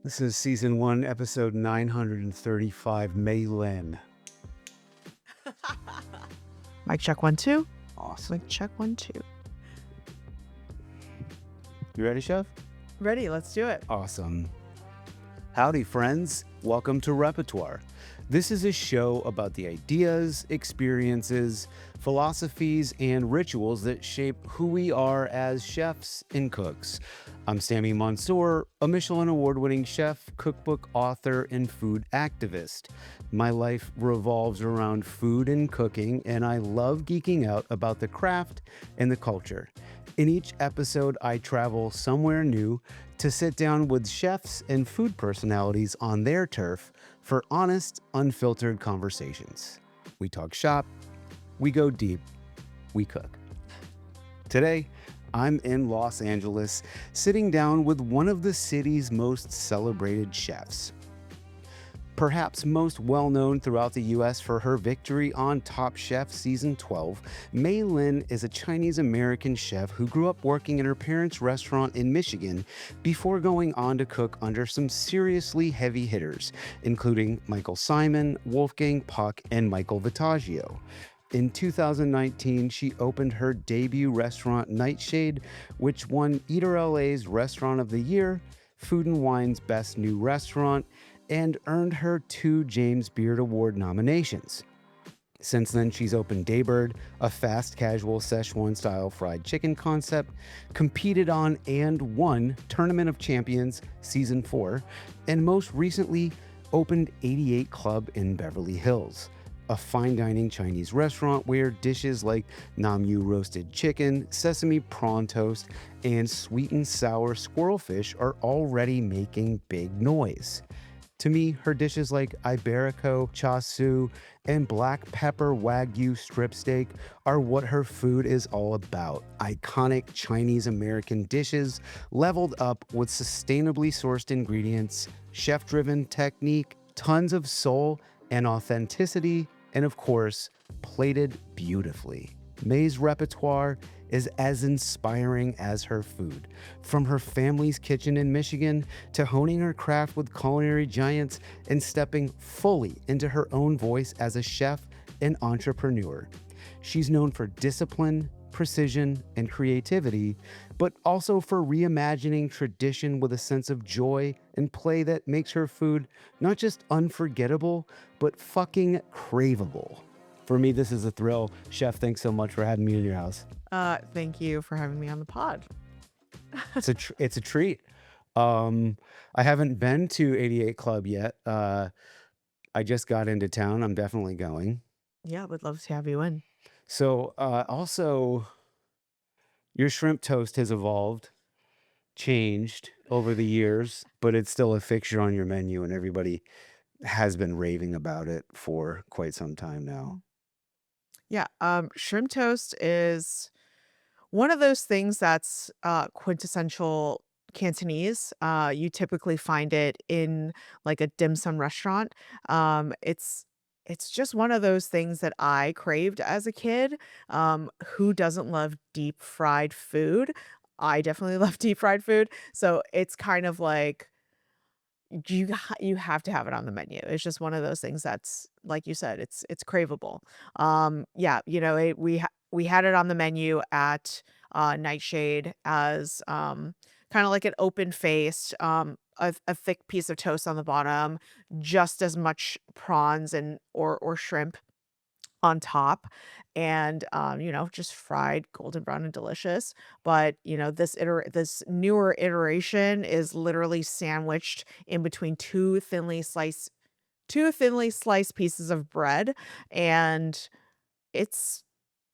This is season 1, episode 935, Mei Lin. Mic check 1 2. Awesome. Mic check 1 2. You ready, Chef? Ready? Let's do it. Awesome. Howdy, friends. Welcome to Repertoire. This is a show about the ideas, experiences, philosophies, and rituals that shape who we are as chefs and cooks. I'm Sami Mansour, a Michelin award-winning chef, cookbook author, and food activist. My life revolves around food and cooking, and I love geeking out about the craft and the culture. In each episode, I travel somewhere new to sit down with chefs and food personalities on their turf for honest, unfiltered conversations. We talk shop, we go deep, we cook. Today, I'm in Los Angeles, sitting down with one of the city's most celebrated chefs. Perhaps most well-known throughout the U.S. for her victory on Top Chef Season 12, Mei Lin is a Chinese-American chef who grew up working in her parents' restaurant in Michigan before going on to cook under some seriously heavy hitters, including Michael Simon, Wolfgang Puck, and Michael Voltaggio. In 2019, she opened her debut restaurant, Nightshade, which won Eater LA's Restaurant of the Year, Food and Wine's Best New Restaurant, and earned her 2 James Beard Award nominations. Since then, she's opened Daybird, a fast casual Szechuan style fried chicken concept, competed on and won Tournament of Champions Season 4, and most recently opened 88 Club in Beverly Hills, a fine dining Chinese restaurant where dishes like Namyu roasted chicken, sesame prawn toast, and sweet and sour squirrelfish are already making big noise. To me, her dishes like Iberico, Chasu, and black pepper Wagyu strip steak are what her food is all about. Iconic Chinese-American dishes leveled up with sustainably sourced ingredients, chef-driven technique, tons of soul and authenticity, and of course, plated beautifully. Mei's repertoire is as inspiring as her food. From her family's kitchen in Michigan to honing her craft with culinary giants and stepping fully into her own voice as a chef and entrepreneur. She's known for discipline, precision, and creativity, but also for reimagining tradition with a sense of joy and play that makes her food not just unforgettable, but fucking craveable. For me, this is a thrill. Chef, thanks so much for having me in your house. Thank you for having me on the pod. It's a treat. I haven't been to 88 Club yet. I just got into town. I'm definitely going. Yeah, would love to have you in. So, also, your shrimp toast has evolved, changed over the years, but it's still a fixture on your menu, and everybody has been raving about it for quite some time now. Yeah, shrimp toast is one of those things that's quintessential Cantonese. You typically find it in like a dim sum restaurant. It's just one of those things that I craved as a kid. Who doesn't love deep fried food? I definitely love deep fried food. So it's kind of like you have to have it on the menu. It's just one of those things that's, like you said, it's craveable. Yeah, we had it on the menu at, Nightshade as, kinda like an open-faced, a thick piece of toast on the bottom, just as much prawns and or shrimp on top, and, just fried golden brown and delicious. But, this newer iteration is literally sandwiched in between 2 thinly sliced pieces of bread, and it's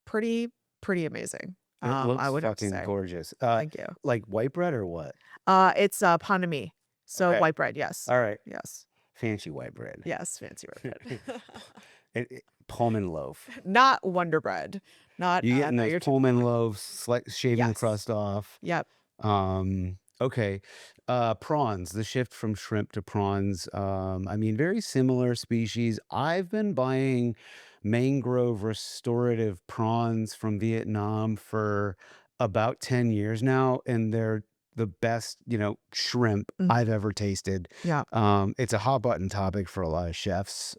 pretty pretty amazing, It I looks would have to fucking say. gorgeous. Thank you. Like white bread or what? It's, pan de mie, so Okay. white bread, yes. All right. Yes. Fancy white bread. Yes, fancy white bread. Pullman loaf. Not Wonder Bread. You getting Not those your Pullman typical. loaves, like shaving the Yes. crust off. Yep. Okay. Prawns, the shift from shrimp to prawns. I mean, very similar species. I've been buying mangrove restorative prawns from Vietnam for about 10 years now, and they're the best, shrimp Mm, I've ever tasted. yeah. It's a hot button topic for a lot of chefs,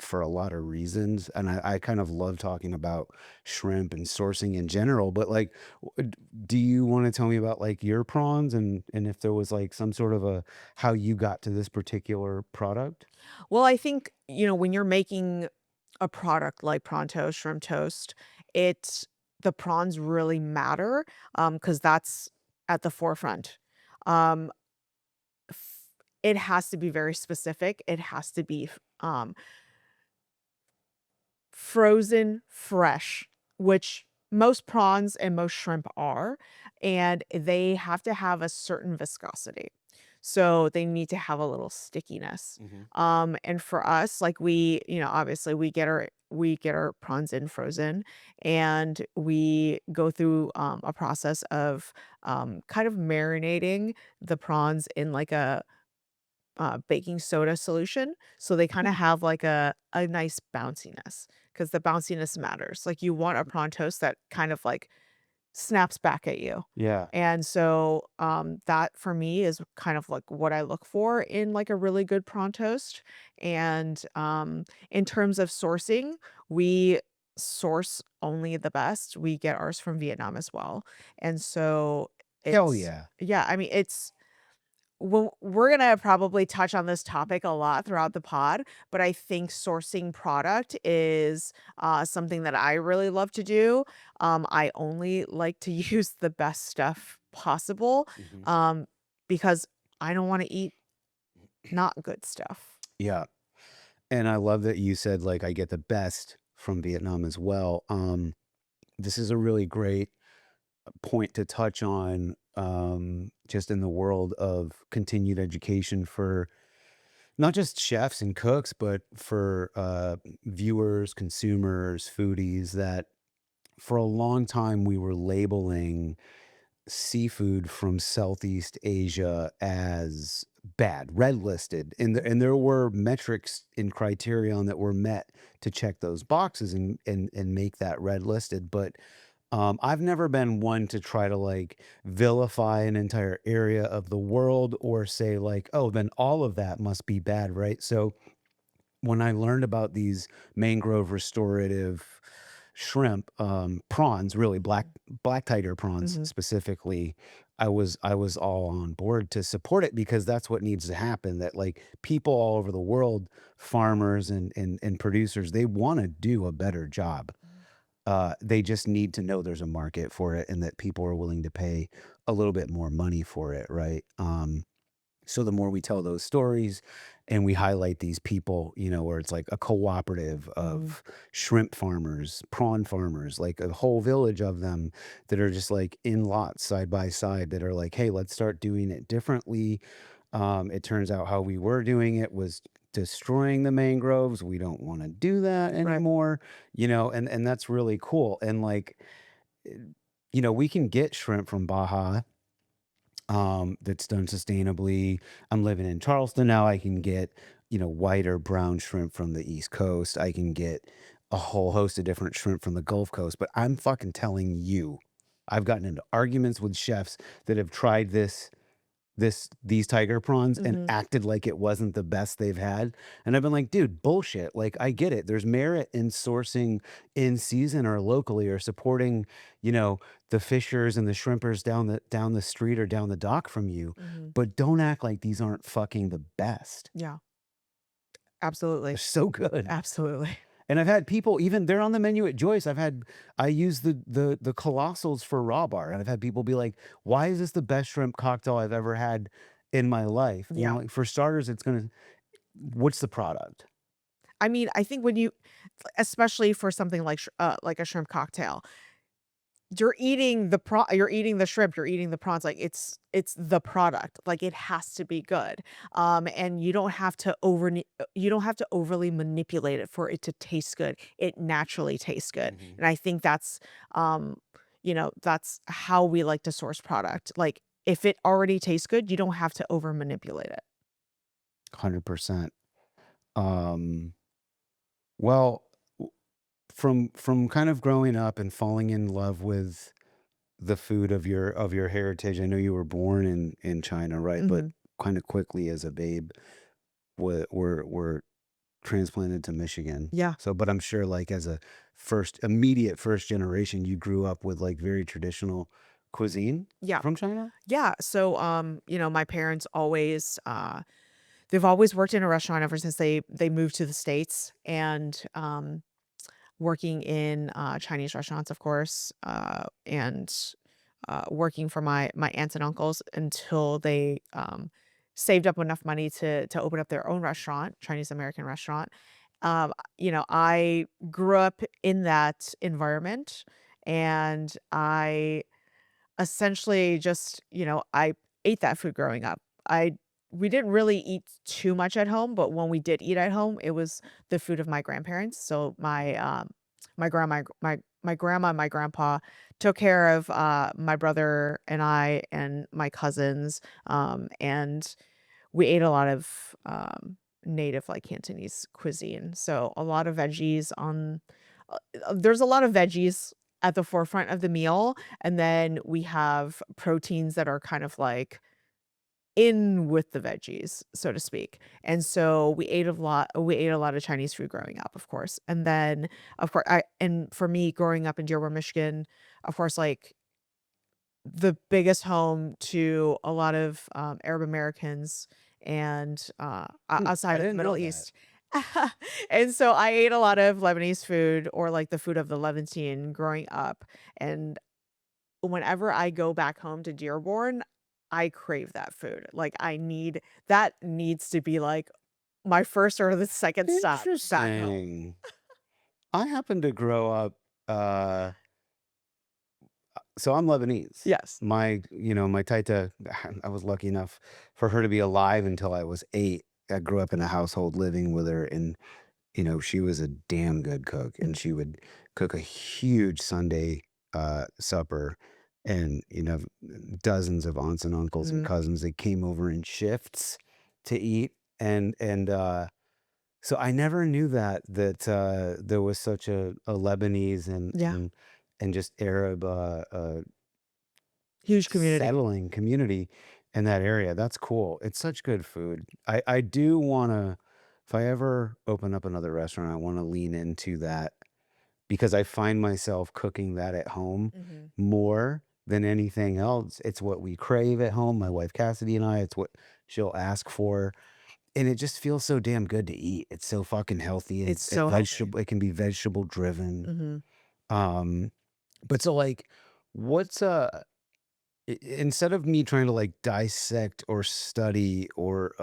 for a lot of reasons. And I kind of love talking about shrimp and sourcing in general. But like, do you want to tell me about like your prawns and if there was like some sort of a how you got to this particular product? Well, I think, when you're making a product like prawn toast, shrimp toast, it the prawns really matter, because that's at the forefront. Um, f it has to be very specific. It has to be frozen fresh, which most prawns and most shrimp are, and they have to have a certain viscosity. So they need to have a little stickiness. Hmm. And for us, like obviously we get our prawns in frozen and we go through a process of kind of marinating the prawns in like a baking soda solution, so they kinda have, like, a nice bounciness, because the bounciness matters, like, you want a prawn toast that kind of, like, snaps back at you, Yeah. and so, that for me is kind of, like, what I look for in, like, a really good prawn toast, and, in terms of sourcing, we source only the best, we get ours from Vietnam as well, and so Hell it's yeah. yeah, I mean, it's well, we're gonna probably touch on this topic a lot throughout the pod, but I think sourcing product is something that I really love to do. I only like to use the best stuff possible Hmm. um, because I don't want to eat not good stuff. Yeah. And I love that you said like I get the best from Vietnam as well. This is a really great point to touch on, just in the world of continued education for not just chefs and cooks, but for viewers, consumers, foodies. That for a long time we were labeling seafood from Southeast Asia as bad, red listed, and there were metrics and criterion that were met to check those boxes and make that red listed. But I've never been one to try to like vilify an entire area of the world or say like, oh, then all of that must be bad, right? So when I learned about these mangrove restorative shrimp, prawns, really black tiger prawns Mhm. specifically, I was all on board to support it because that's what needs to happen. That like people all over the world, farmers and producers, they want to do a better job. They just need to know there's a market for it and that people are willing to pay a little bit more money for it, right? So the more we tell those stories and we highlight these people, where it's like a cooperative Mhm. of shrimp farmers, prawn farmers, like a whole village of them that are just like in lots side by side that are like, hey, let's start doing it differently. It turns out how we were doing it was destroying the mangroves. We don't want to do that Right. anymore, and that's really cool. And like, eh, we can get shrimp from Baja, that's done sustainably. I'm living in Charleston now. I can get, white or brown shrimp from the East Coast. I can get a whole host of different shrimp from the Gulf Coast. But I'm fucking telling you, I've gotten into arguments with chefs that have tried these tiger prawns and Mhm. acted like it wasn't the best they've had. And I've been like, dude, bullshit. Like, I get it. There's merit in sourcing in season or locally or supporting, you know, the fishers and the shrimpers down the street or down the dock from you. Mhm. But don't act like these aren't fucking the best. Yeah. They're Absolutely. so good. Absolutely. And I've had people even they're on the menu at Joyce. I use the colossals for raw bar, and I've had people be like, "Why is this the best shrimp cocktail I've ever had in my life?" Yeah. Like, for starters, it's gonna what's the product? I mean, I think when you especially for something like a shrimp cocktail, you're eating the shrimp, you're eating the prawns, like, it's the product, like, it has to be good, and you don't have to overly manipulate it for it to taste good, it naturally tastes good, Mhm. and I think um, that's how we like to source product, like, if it already tastes good, you don't have to over manipulate it. 100%. Um, well, from kind of growing up and falling in love with the food of your heritage. I know you were born in China, right? But Mhm. kind of quickly as a babe were transplanted to Michigan. Yeah. So, but I'm sure like as a immediate first generation, you grew up with like very traditional cuisine Yeah. from China? Yeah. So, my parents always they've always worked in a restaurant ever since they moved to the States, and working in Chinese restaurants, of course, and working for my aunts and uncles until they saved up enough money to open up their own restaurant, Chinese American restaurant. I grew up in that environment, and I essentially just, I ate that food growing up. I We didn't really eat too much at home, but when we did eat at home, it was the food of my grandparents. So my grandma and my grandpa took care of my brother and I and my cousins, and we ate a lot of native like Cantonese cuisine. So a lot of veggies on there's a lot of veggies at the forefront of the meal, and then we have proteins that are kind of like in with the veggies, so to speak. And so we ate a lot of Chinese food growing up, of course. And then of course I and for me growing up in Dearborn, Michigan, of course, like the biggest home to a lot of Arab Americans and outside I of the didn't Middle know that. East. And so I ate a lot of Lebanese food, or like the food of the Levantine, growing up. And whenever I go back home to Dearborn, I crave that food. Like that needs to be like my first or the second stop back home. Interesting. I happen to grow up, uh, so I'm Lebanese. Yes. My taita, I was lucky enough for her to be alive until I was 8. I grew up in a household living with her, and she was a damn good cook, and she would cook a huge Sunday supper, and dozens of aunts and uncles and Mhm. cousins that came over in shifts to eat, and so I never knew that there was such a Lebanese and Yeah. and and just Arab Huge community. settling community in that area. That's cool. It's such good food. I do wanna, if I ever open up another restaurant, I wanna lean into that because I find myself cooking that at home Mhm. more than anything else. It's what we crave at home, my wife Cassidy and I. It's what she'll ask for, and it just feels so damn good to eat. It's so fucking healthy, and It's so healthy. it can be vegetable driven. Mhm. Um, but so, like, what's, instead of me trying to like dissect or study or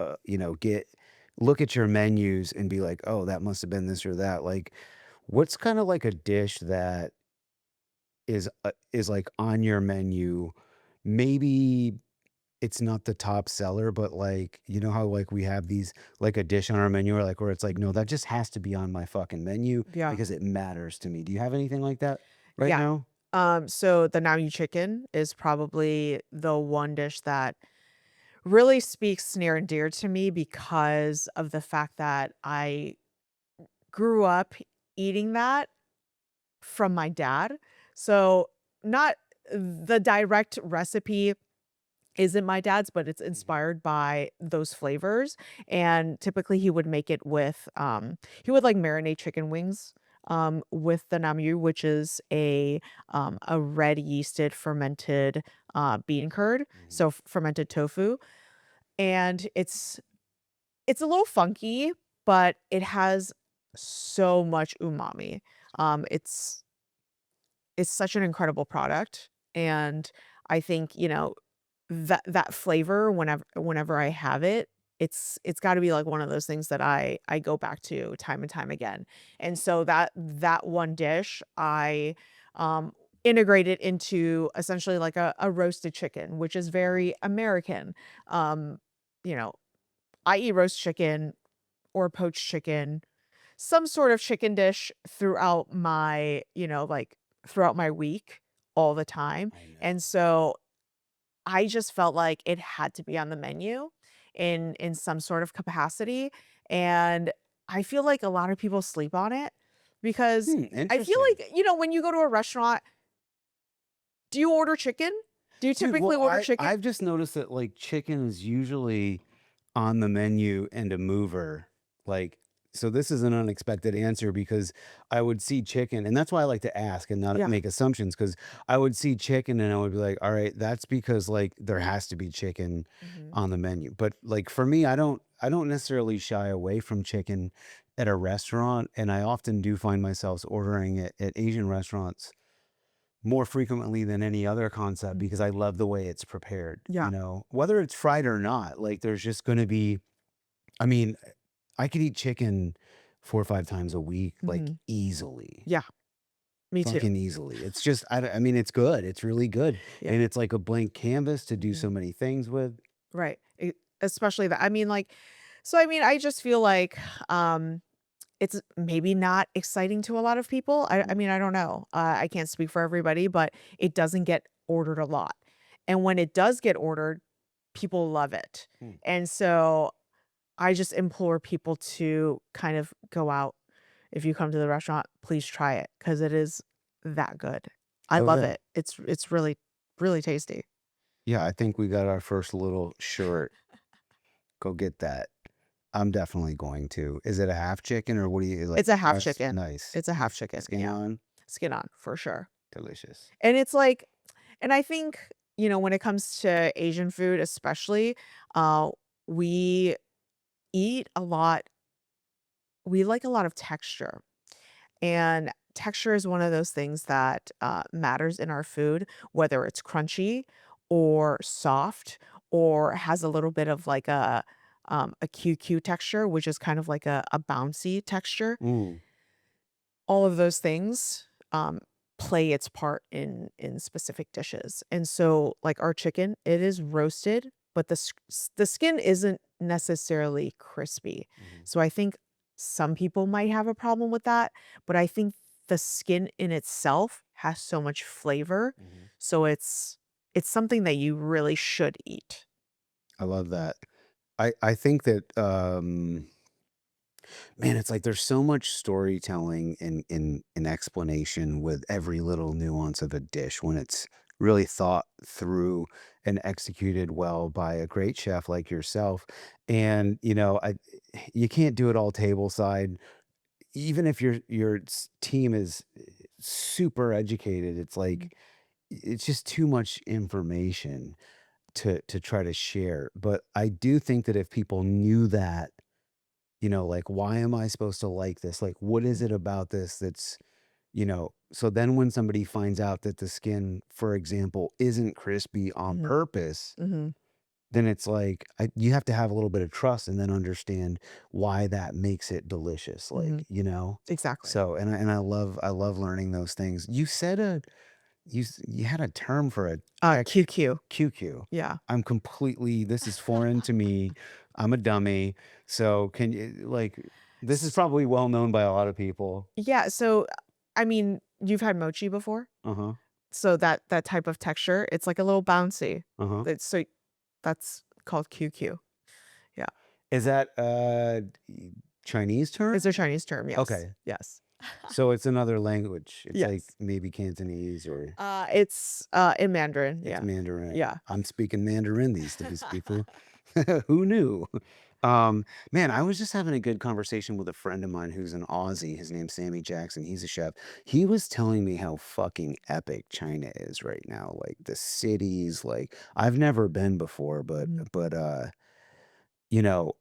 get look at your menus and be like, oh, that must have been this or that, like what's kind of like a dish that is like on your menu, maybe it's not the top seller, but like how like we have these like a dish on our menu or like where it's like, no, that just has to be on my fucking menu Yeah. because it matters to me. Do you have anything like that right Yeah. now? So the Nam chicken is probably the one dish that really speaks near and dear to me because of the fact that I grew up eating that from my dad. So not the direct recipe isn't my dad's, but it's Mhm. inspired by those flavors. And typically he would make it with he would like marinate chicken wings with the namyu, which is a red yeasted fermented bean curd, so Mhm. fermented tofu. And it's a little funky, but it has so much umami. It's such an incredible product, and I think, that flavor whenever I have it, it's gotta be, like, one of those things that I go back to time and time again, and so that one dish, I, integrate it into essentially like a roasted chicken, which is Uh-huh. very American. Um, you know, I eat roast chicken or poached chicken, some sort of chicken dish throughout throughout my week all the time. I And know. so I just felt like it had to be on the menu in some sort of capacity. And I feel like a lot of people sleep on it because I feel Interesting. like, when you go to a restaurant, Do you order chicken? Do you Dude, typically well, order chicken? I've just noticed that like chicken is usually on the menu and a mover. Like, so this is an unexpected answer because I would see chicken, and that's why I like to ask and not Yeah. make assumptions. Because I would see chicken and I would be like, all right, that's because like there has to be chicken Mhm. on the menu. But like for me, I don't necessarily shy away from chicken at a restaurant, and I often do find myself ordering it at Asian restaurants more frequently than any other concept Mm. because I love the way it's prepared, Yeah. whether it's fried or not. Like there's just going to be, I mean, I could eat chicken 4 or 5 times a week, like Mhm. easily, Yeah. Me too. fucking easily. It's just, I mean, it's good. It's really good. Yeah. And it's like a blank canvas to do Mhm. so many things with. Right. Especially that. I mean, like, so I mean, I just feel like it's maybe not exciting to a lot of people. I mean, I don't know. I can't speak for everybody, but it doesn't get ordered a lot. And when it does get ordered, people love it. Hmm. And so I just implore people to kind of go out. If you come to the restaurant, please try it because it is that good. I love Okay. it. It's really, really tasty. Yeah, I think we got our first little shirt. Go get that. I'm definitely going to. Is it a half chicken or what do you like? It's a half Breast? chicken. Nice. It's a half chicken. Skin Yeah. on? Skin on for sure. Delicious. And it's like, and I think, when it comes to Asian food, especially, uh, we eat a lot, we like a lot of texture. And texture is one of those things that matters in our food, whether it's crunchy or soft or has a little bit of like a QQ texture, which is kind of like a bouncy texture. Mm. All of those things play its part in specific dishes. And so, like our chicken, it is roasted, but the skin isn't necessarily crispy. Mhm. So I think some people might have a problem with that, but I think the skin in itself has so much flavor, Mhm. so it's something that you really should eat. I love that. I think that man, it's like there's so much storytelling in explanation with every little nuance of a dish when it's really thought through and executed well by a great chef like yourself. And you can't do it all table side. Even if your team is super educated, it's Mhm, like it's just too much information to try to share. But I do think that if people knew that, like, why am I supposed to like this? Like, what is mhm, it about this that's, so then when somebody finds out that the skin, for example, isn't crispy on mhm, purpose, mhm. then it's like you have to have a little bit of trust and then understand why that makes it delicious. Like, Mhm. Exactly. so, and I love learning those things. You said you had a term for a text QQ. QQ. Yeah. This is foreign to me. I'm a dummy. So can you this is probably well known by a lot of people. Yeah, so, I mean, you've had mochi before? Uh-huh. So that type of texture, it's like a little bouncy. Uh-huh. It's so that's called QQ. Yeah. Is that Chinese It's term? a Chinese term, yes. Okay. Yes. So it's another language. It's like Yes. maybe Cantonese or It's, in Mandarin, it's yeah. Mandarin. Yeah. I'm speaking Mandarin these days, people. Who knew? Man, I was just having a good conversation with a friend of mine who's an Aussie. His name's Sammy Jackson. He's a chef. He was telling me how fucking epic China is right now. Like the cities, like I've never been before, but Mhm, you know,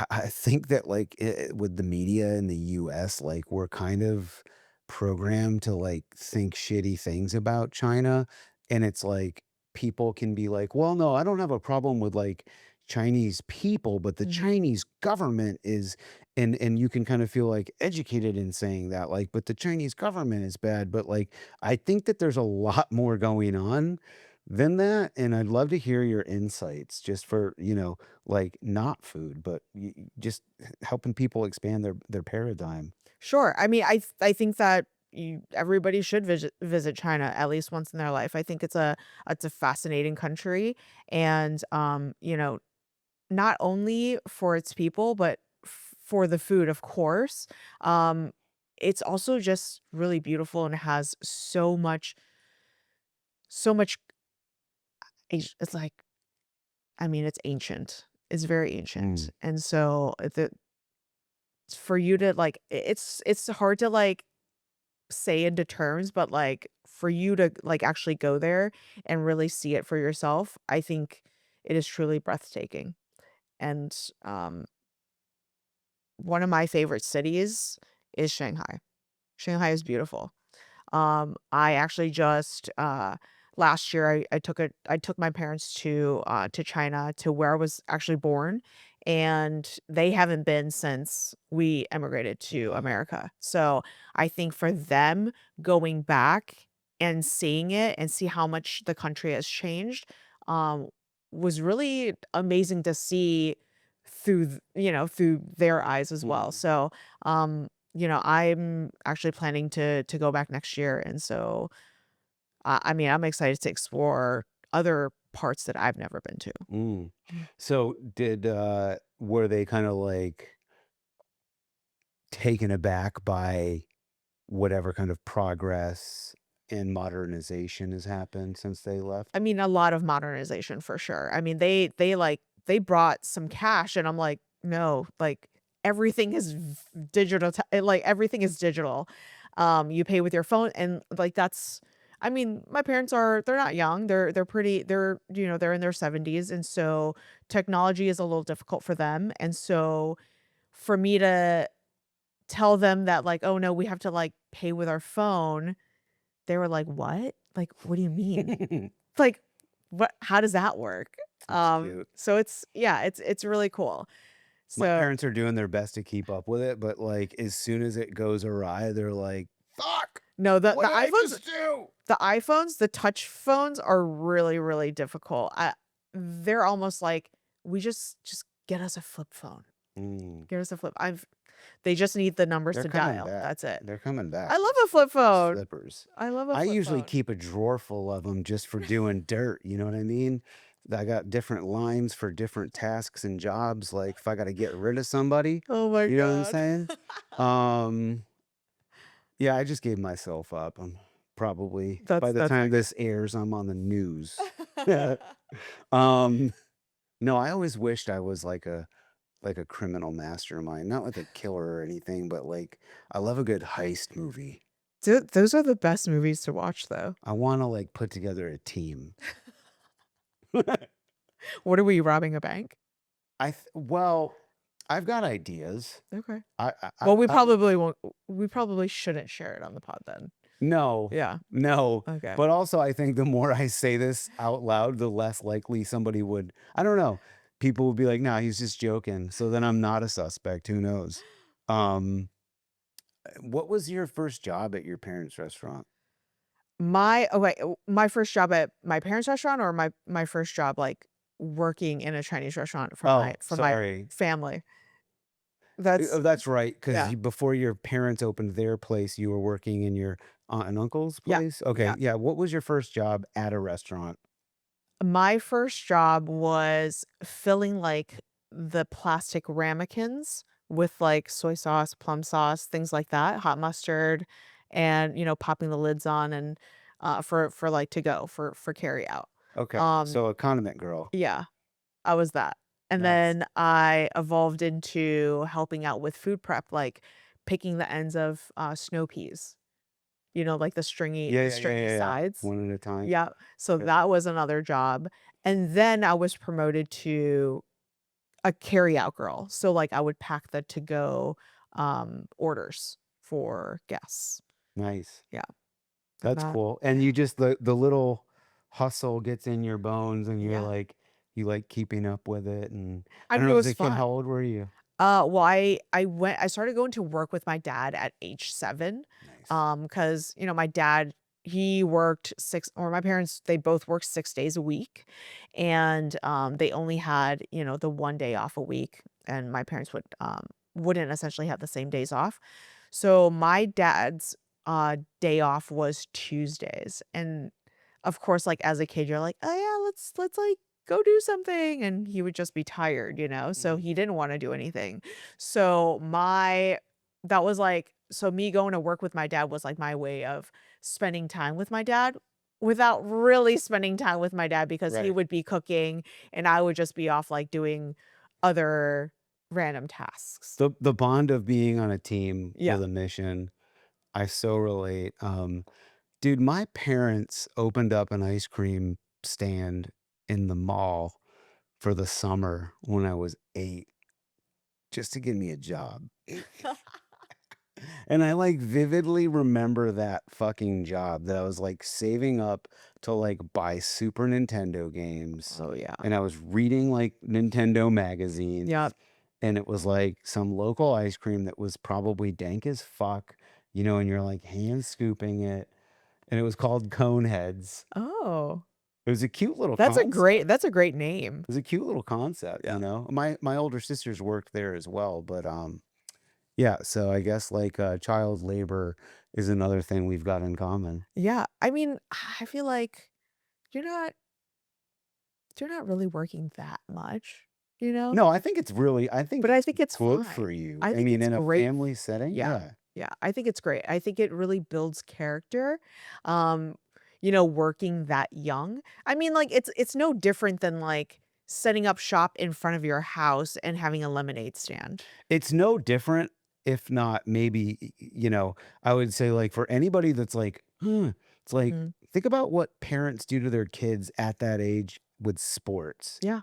I think that like with the media in the US, like we're kind of programmed to like think shitty things about China. And it's like people can be like, well, no, I don't have a problem with like Chinese people, but the mhm, Chinese government is and you can kind of feel like educated in saying that, like, but the Chinese government is bad. But like I think that there's a lot more going on than that. And I'd love to hear your insights just for, like, not food, but just helping people expand their paradigm. Sure. I mean, I think that everybody should visit China at least once in their life. I think it's a fascinating country, and not only for its people, but for the food, of course. Um, it's also just really beautiful and has so much. It's like, I mean, it's ancient. It's very ancient, Mm. and so for you to like, it's hard to like say into terms, but like for you to like actually go there and really see it for yourself, I think it is truly breathtaking. And one of my favorite cities is Shanghai. Shanghai is beautiful. I actually just last year I took my parents to China, to where I was actually born, and they haven't been since we emigrated to Wow. America. So I think for them, going back and seeing it and see how much the country has changed, um, was really amazing to see through through their eyes as well. Mhm. So I'm actually planning to go back next year, and so, I mean, I'm excited to explore other parts that I've never been to. Mm. Mm. So were they kind of like taken aback by whatever kind of progress and modernization has happened since they left? I mean, a lot of modernization for sure. I mean, they brought some cash, and I'm like, "No, like, everything is digital like, everything is digital." You pay with your phone, and, like, that's I mean, my parents they're not young, they're pretty they're in their 70s, and so technology is a little difficult for them, and so for me to tell them that, like, "Oh, no, we have to, like, pay with our phone," they were like, "What? Like, what do you mean?" Like, what how does that work? That's cute. So it's really cool. My So parents are doing their best to keep up with it, but like as soon as it goes awry, they're like, "Fuck! no, What did I just do?" the iPhones, the touch phones are really, really difficult. They're almost like, "We just get us a flip phone. Mm. Get us a flip." They just need the numbers They're to coming dial. back. That's it. They're coming I back. love a flip phone. Flippers. I love a I flip usually phone. keep a drawer full of them just for doing dirt, you know what I mean? I got different lines for different tasks and jobs, like if I gotta get rid of somebody, Oh my you know what I'm god. saying? Um, yeah, I just gave myself up. I'm probably by the That's time actually this airs, I'm on the news. Um, no, I always wished I was like a criminal mastermind, not like a killer or anything, but like I love a good heist movie. Those are the best movies to watch, though. I wanna, like, put together a team. What are we, robbing a bank? Well, I've got ideas. Okay. I Well, we I probably won't we probably shouldn't share it on the pod then. No, Yeah. no, Okay. but also I think the more I say this out loud, the less likely somebody would I don't know, people would be like, "Nah, he's just joking," so then I'm not a suspect, who knows? Um, what was your first job at your parents' restaurant? My first job at my parents' restaurant, or my first job, like, working in a Chinese restaurant Oh, for my sorry. family. Oh, That's that's right, 'cause Yeah. before your parents opened their place, you were working in your aunt and uncle's Yeah. place? Okay, Yeah. yeah, what was your first job at a restaurant? My first job was filling, like, the plastic ramekins with, like, soy sauce, plum sauce, things like that, hot mustard, and, popping the lids on, and, for, like, to go, for carry out. Okay, Um, so a condiment girl. yeah, I was that. And Nice. then I evolved into helping out with food prep, like, picking the ends of, snow peas, like Yeah, the yeah, yeah, stringy yeah, yeah. sides. One at a time. Yeah, so Yep. that was another job, and then I was promoted to a carryout girl, so, like, I would pack the to-go, orders for guests. Nice. Yeah, and That's cool, and you just the little hustle gets in your bones, and you're yeah. like you like keeping up with it, and I I don't mean, know, it as was a kid, how fun. old were you? Well, I started going to work with my dad at age 7, Nice. because my dad, he worked 6 or my parents, they both worked 6 days a week, and, they only had, the 1 day off a week, and my parents wouldn't essentially have the same days off. So, my dad's, day off was Tuesdays, and, of course, like, as a kid, you're like, "Oh, yeah, let's, like, go do something," and he would just be tired, so Mhm. he didn't wanna do anything. So, me going to work with my dad was, like, my way of spending time with my dad, without really spending time with my dad because he Right. would be cooking and I would just be off like doing other random tasks. The bond of being on a team Yeah. with a mission, I so relate. Dude, my parents opened up an ice cream stand in the mall for the summer when I was 8 just to give me a job. And I, like, vividly remember that fucking job that I was, like, saving up to, like, buy Super Nintendo games, Oh, yeah. and I was reading, like, Nintendo magazines, Yep. and it was, like, some local ice cream that was probably dank as fuck, and you're, like, hand scooping it, and it was called Coneheads. Oh, It was a cute little concept. that's a great name. It was a cute little concept, Yeah. My older sisters worked there as well, but, yeah, so I guess, like, child labor is another thing we've got in common. Yeah. I mean, I feel like you're not you're not really working that much, you know? No, I think But I it's think it's good fine. for you. I I think mean, it's in a great. family setting, Yeah. yeah. Yeah, I think it's great. I think it really builds character, um, working that young. I mean, like, it's no different than, like, setting up shop in front of your house and having a lemonade stand. It's no different, if not maybe, I would say, like, for anybody that's like, it's like, Mhm. think about what parents do to their kids at that age with sports. Yeah.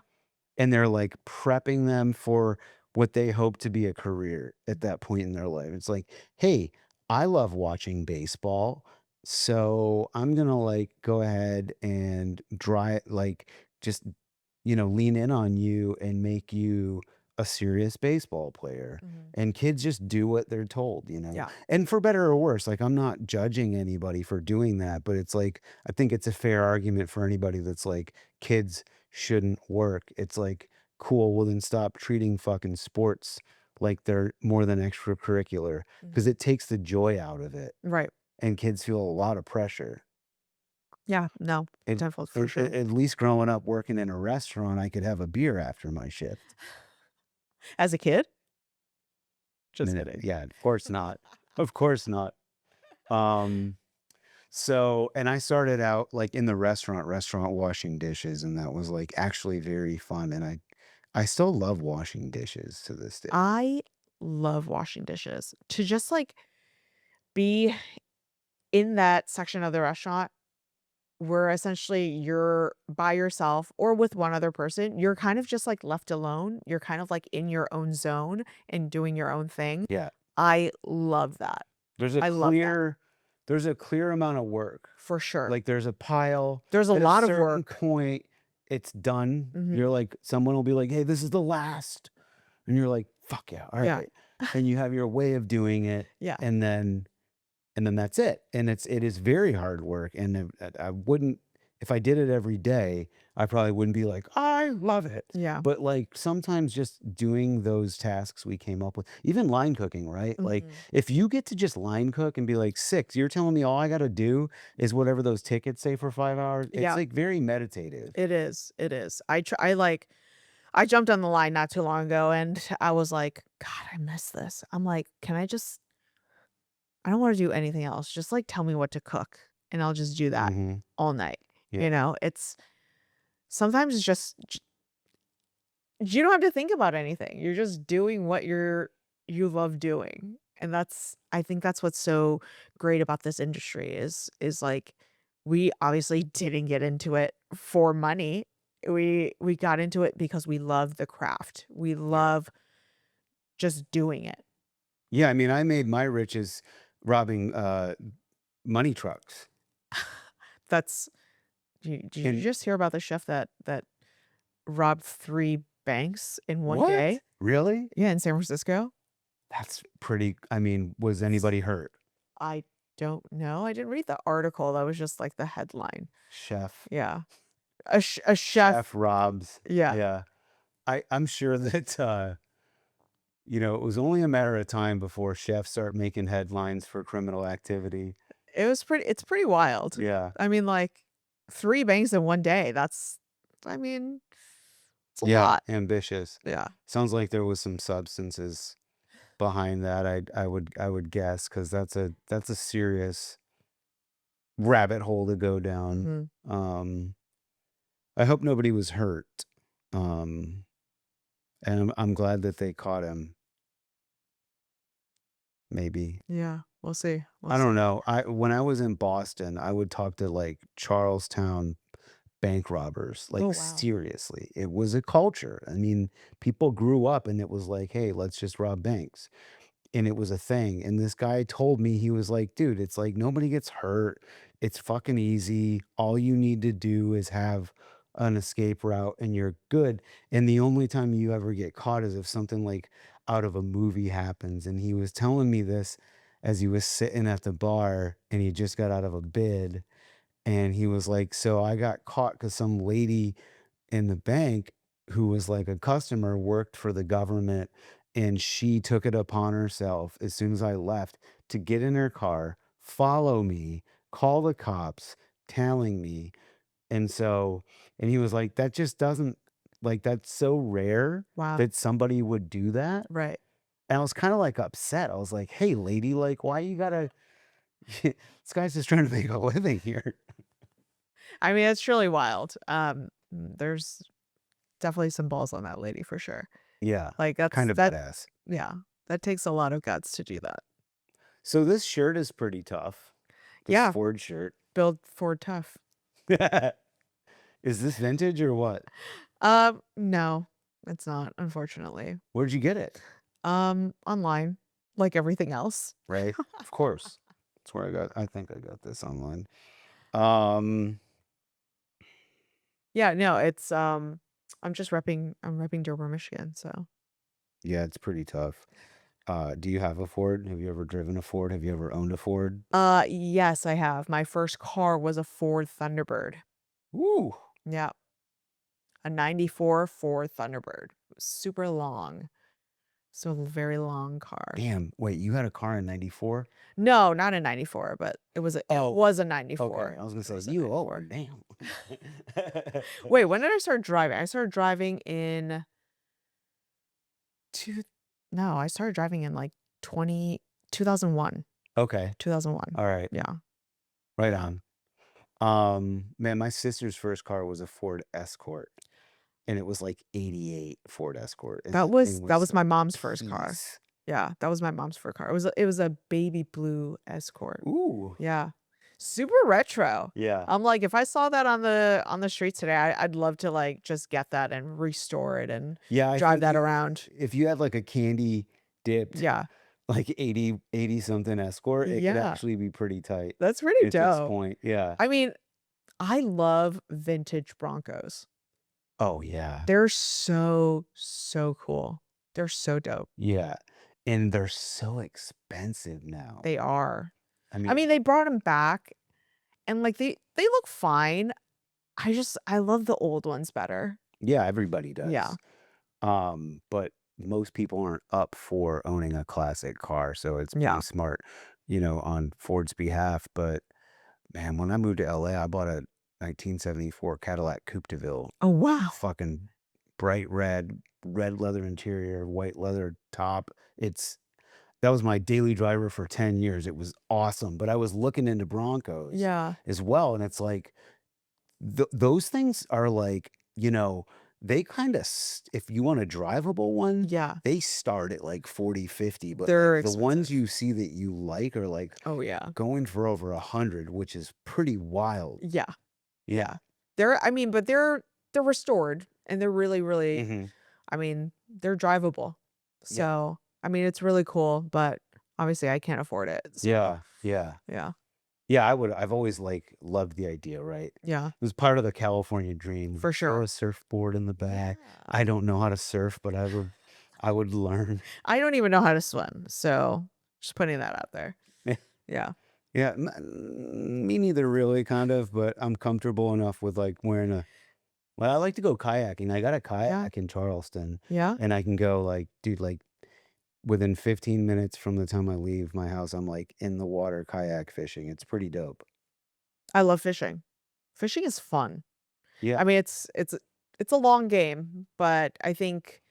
And they're, like, prepping them for what they hope to be a career at Mhm. that point in their life. It's like, "Hey, I love watching baseball, so I'm gonna, like, go ahead and just, lean in on you and make you a serious baseball player." Mhm. And kids just do what they're told, you know? Yeah. And for better or worse, like, I'm not judging anybody for doing that, but it's like, I think it's a fair argument for anybody that's like, kids shouldn't work. It's like, cool, well, then stop treating fucking sports like they're more than extracurricular because Mhm. it takes the joy out of it. Right. And kids feel a lot of pressure. Yeah, no, And definitely for sure. at least growing up working in a restaurant, I could have a beer after my shift. As a kid? Just And kidding. yeah, of course not. Of course not. Um, and I started out like in the restaurant washing dishes, and that was like actually very fun. And I still love washing dishes to this day. I love washing dishes. To just, like, be in that section of the restaurant where essentially you're by yourself or with one other person, you're kind of just, like, left alone. You're kind of, like, in your own zone and doing your own thing. Yeah. I love that. There's a I love that clear there's a clear amount of work. for sure. Like, there's a pile. There's a At a lot of certain work. point, it's done. Mhm. You're like someone will be like, "Hey, this is the last." And you're like, "Fuck yeah, Yeah. alright." And you have your way of doing it, Yeah. and then that's it. And it is very hard work, and I wouldn't if I did it every day, I probably wouldn't be like, "I love it." Yeah. But, like, sometimes just doing those tasks we came up with even line cooking, right? Like, Mhm. if you get to just line cook and be like, "6, you're telling me all I gotta do is whatever those tickets say for 5 hours?" It's, Yeah. like, very meditative. It is. It is. I jumped on the line not too long ago and I was like, "God, I miss this." I'm like, "Can I don't wanna do anything else. Just, like, tell me what to cook, and I'll just do that Mhm. all night." Yeah. It's sometimes it's just you don't have to think about anything. You're just doing what you love doing, and I think that's what's so great about this industry is, like, we obviously didn't get into it for money. We got into it because we love the craft. We Yeah. love just doing it. Yeah, I mean, I made my riches robbing, money trucks. That's did you And just hear about the chef that robbed 3 banks in one what? day? Really? Yeah, in San Francisco? That's pretty I mean, was anybody hurt? I don't know. I didn't read the article. That was just, like, the headline. Chef Yeah. A chef. chef robs. Yeah. Yeah. I'm sure that, it was only a matter of time before chefs start making headlines for criminal activity. It's pretty wild. Yeah. I mean, like, 3 banks in one day. I mean, it's a Yeah, lot. ambitious. Yeah. Sounds like there was some substances behind that, I would guess, because that's a serious rabbit hole to go down. Mhm. I hope nobody was hurt. And I'm glad that they caught him. Maybe. Yeah, we'll see. We'll I don't see. know. When I was in Boston, I would talk to like Charlestown bank robbers. Oh, Like wow. seriously, it was a culture. I mean, people grew up and it was like, hey, let's just rob banks. And it was a thing. And this guy told me, he was like, dude, it's like nobody gets hurt. It's fucking easy. All you need to do is have an escape route and you're good. And the only time you ever get caught is if something like out of a movie happens. And he was telling me this as he was sitting at the bar and he just got out of a bid. And he was like, so I got caught because some lady in the bank who was like a customer worked for the government, and she took it upon herself as soon as I left to get in her car, follow me, call the cops, telling me. And so, and he was like, that just doesn't, like, that's so rare Wow. that somebody would do that. Right. And I was kind of like upset. I was like, hey, lady, like, why you gotta, this guy's just trying to make a living here. I mean, it's truly wild. There's definitely some balls on that lady for sure. Yeah, Like kind of that badass. yeah, that takes a lot of guts to do that. So this shirt is pretty tough. This Yeah, Ford shirt. build Ford tough. Is this vintage or what? No, it's not, unfortunately. Where'd you get it? Online, like everything else. Right? Of course. That's where I think I got this online. Um, Yeah, no, it's I'm repping Dover, Michigan, so. yeah, it's pretty tough. Do you have a Ford? Have you ever driven a Ford? Have you ever owned a Ford? Yes, I have. My first car was a Ford Thunderbird. Woo! Yeah, a 94 Ford Thunderbird. It was super long. So a very long car. Damn. Wait, you had a car in 94? No, not a 94, but it was Oh, a okay. 94. I was gonna It say was a you old. 94. Damn. Wait, when did I start driving? I started driving in two no, I started driving in like 2001. Okay. 2001. All right. Yeah. Right Yeah. on. Man, my sister's first car was a Ford Escort, and it was like 88 Ford Escort, and That that was thing that was was a my mom's first car. piece. Yeah, that was my mom's first car. It was a baby blue Escort. Ooh. Yeah. Super retro. Yeah. I'm like, if I saw that on the streets today, I'd love to like just get that and restore it and Yeah, I drive think that you around. if you had like a candy dipped Yeah. like 80 something Escort, it could Yeah. actually be pretty tight That's pretty at this dope. point. Yeah. I mean, I love vintage Broncos. Oh yeah. They're so, so cool. They're so dope. Yeah. And they're so expensive now. They are. I I mean, mean, they brought them back and like they look fine. I love the old ones better. yeah, everybody Yeah. does. But most people aren't up for owning a classic car, so it's pretty Yeah. smart, on Ford's behalf. But man, when I moved to LA, I bought a 1974 Cadillac Coupe de Ville, Oh, wow. fucking bright red leather interior, white leather top. That was my daily driver for 10 years. It was awesome. But I was looking into Broncos Yeah. as well, and it's like those things are like, they kind of, if you want a drivable one, Yeah. they start at like 40, 50, but like They're the ones expensive. you see that you like are like Oh, yeah. going for over 100, which is pretty wild. Yeah. Yeah. Yeah. I mean, but they're restored and they're really, really, Hmm. I mean, they're drivable. Yeah. So, I mean, it's really cool, but obviously I can't afford it. So, Yeah. Yeah. yeah. Yeah. I've always like loved the idea, right? Yeah. It was part of the California dream. For Throw sure. a surfboard in the back. Yeah. I don't know how to surf, but I would learn. I don't even know how to swim. So, just putting that out there. Yeah. Yeah, me neither really, kind of, but I'm comfortable enough with like wearing well, I like to go kayaking. I got a Yeah. kayak in Charleston Yeah. and I can go like, dude, like within 15 minutes from the time I leave my house, I'm like in the water kayak fishing. It's pretty dope. I love fishing. Fishing is fun. Yeah, I mean, it's a long game, but I think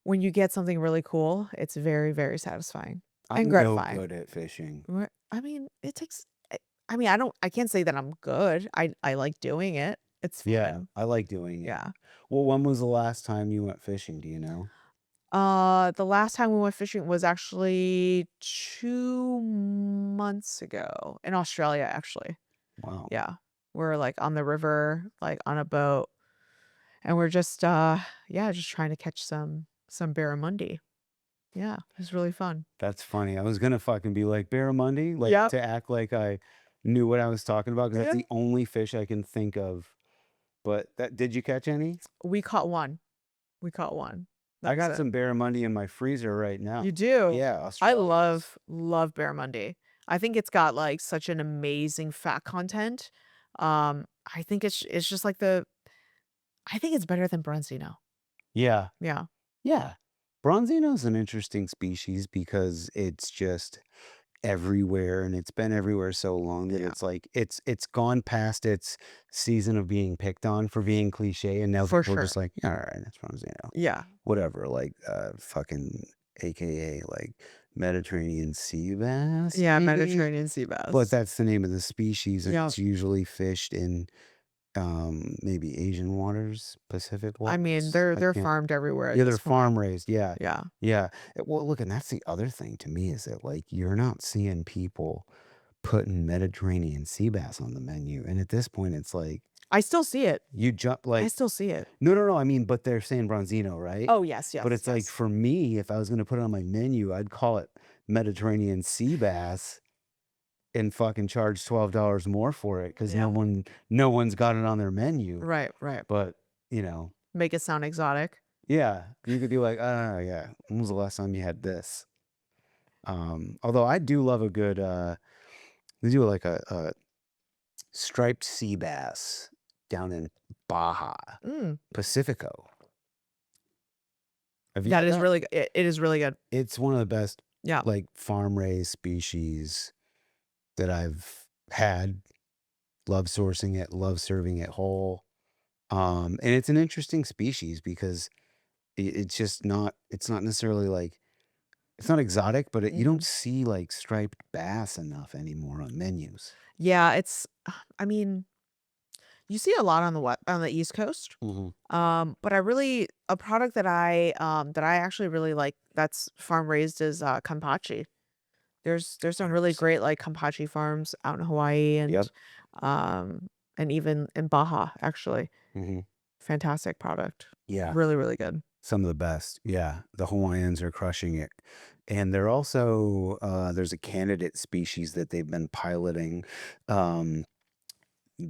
when you get something really cool, it's very, very satisfying and I'm no gratifying. good at fishing. I mean, it takes I mean, I can't say that I'm good. I like doing it. It's Yeah, fun. I like doing it. Yeah. Well, when was the last time you went fishing? Do you know? The last time we went fishing was actually 2 months ago in Australia, actually. Wow. Yeah. We're, like, on the river, like, on a boat, and we're just, yeah, just trying to catch some barramundi. Yeah, it was really fun. That's funny. I was gonna fucking be like barramundi, like Yep. to act like I knew what I was talking about because that's Yeah. the only fish I can think of. But that did you catch any? We caught one. We caught one. I That's got it. some barramundi in my freezer right You now. do? Yeah, I Australians. love barramundi. I think it's got, like, such an amazing fat content. I think it's just like I think it's better than Bronzino. Yeah, Yeah. yeah. Bronzino's an interesting species because it's just everywhere and it's been everywhere so long that Yeah. it's like it's gone past its season of being picked on for being cliche and now For people are sure. just like, all right, that's Bronzino. Yeah. Whatever, like fucking AKA like Mediterranean sea bass, Yeah, maybe. Mediterranean sea But bass. that's the name of the species and Yeah. it's usually fished in maybe Asian waters, Pacific I mean, waters. I they're can't. farmed everywhere at Yeah, they're this point. farm raised. Yeah. Yeah. Yeah. Well, look, and that's the other thing to me is that like you're not seeing people putting Mediterranean sea bass on the menu. And at this point, it's like I still see it. you jump I like, still see it. no, no, no. I mean, but they're saying Bronzino, right? Oh, yes, But yes, it's like yes. for me, if I was going to put it on my menu, I'd call it Mediterranean sea bass and fucking charge $12 more for it because Yeah. no one's got it on their menu. Right, right. But, you know, Make it sound exotic. yeah, you could be like, yeah, when was the last time you had this? Although I do love a good, we do like a striped sea bass down in Baja, Mm. Pacifico. Have you That had is that? really it is really good. It's one of the best, Yeah. like, farm raised species that I've had. Love sourcing it, love serving it whole. And it's an interesting species because it's just not, it's not necessarily like, it's not exotic, but you don't Mhm. see like striped bass enough anymore on menus. Yeah, it's I mean, you see a lot on on the East Coast. Hmm. But I really a product that I actually really like that's farm raised is kampachi. There's some really great like kampachi farms out in Hawaii Yep. um and even in Baja actually. Hmm. Fantastic product. Yeah. Really, really good. Some of the best. Yeah. The Hawaiians are crushing it. And they're also, there's a candidate species that they've been piloting um,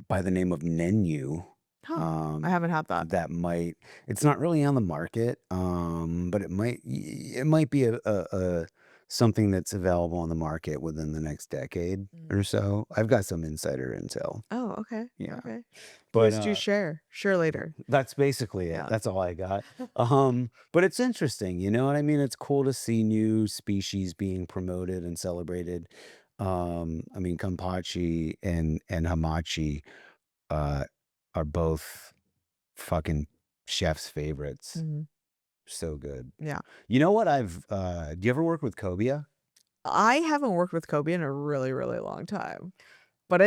by the name of Nenu. Huh. I Um, haven't had that. that might, it's not really on the market, but it might be a something that's available on the market within the next decade Mm. or so. I've got some insider intel. Oh, okay. Yeah. Okay. But Please do share. Share later. that's basically it. Yeah. That's all I got. But it's interesting, you know what I mean? It's cool to see new species being promoted and celebrated. I mean, Kampachi and Hamachi uh are both fucking chef's favorites. Mhm. So good. Yeah. You know what I've do you ever work with cobia? I haven't worked with Kobe in a really, really long time, but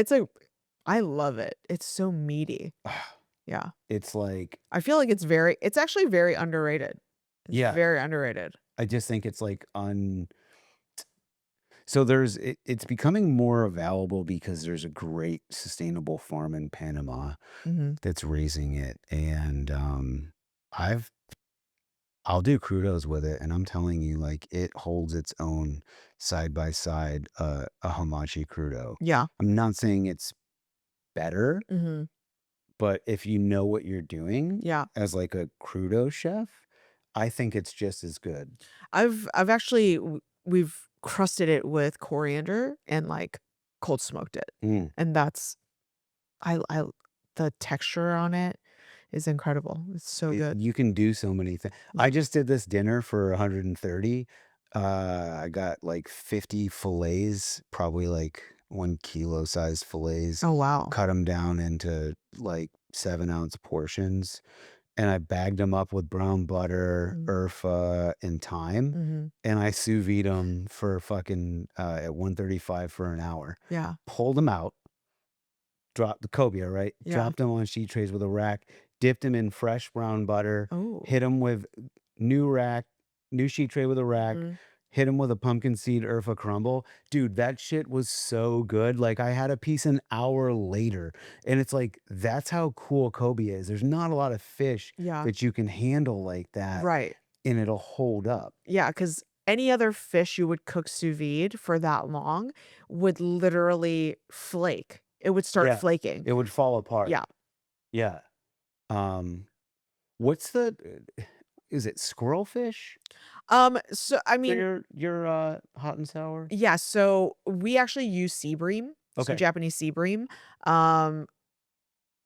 I love it. It's so meaty. Yeah. It's like, I feel like it's actually very underrated. It's yeah, very underrated. I just think it's like so it's becoming more available because there's a great sustainable farm in Panama Mhm. that's raising it. And I've I'll do crudos with it, and I'm telling you, like it holds its own side by side a hamachi crudo. Yeah. I'm not saying it's better, Mhm. but if you know what you're doing Yeah. as like a crudo chef, I think it's just as good. I've actually we've crusted it with coriander and, like, cold smoked it, Mm. and that's I the texture on it is incredible. It's so good. You can do so many things. Yeah. I just did this dinner for 130. I got like 50 fillets, probably like 1 kilo sized fillets, Oh, wow. cut them down into like 7 ounce portions. And I bagged them up with brown butter, Mm. and thyme. Mhm. And I sous vide them for fucking at 135 for an hour. Yeah. Pulled them out, dropped the cobia, right? Yeah. Dropped them on sheet trays with a rack, dipped them in fresh brown butter, Oh. hit them with new rack, new sheet tray with a rack, Mhm. hit them with a pumpkin seed Urfa crumble. Dude, that shit was so good. Like I had a piece an hour later, and it's like that's how cool cobia is. There's not a lot of fish Yeah. that you can handle like that, Right. and it'll hold up. Yeah, because any other fish you would cook sous vide for that long would literally flake. It would start Yeah, flaking. it would fall apart. Yeah. Yeah. Um, what's the is it squirrelfish So I for mean, your hot and sour? yeah, so we actually use sea bream, so Okay. Japanese sea bream. Um,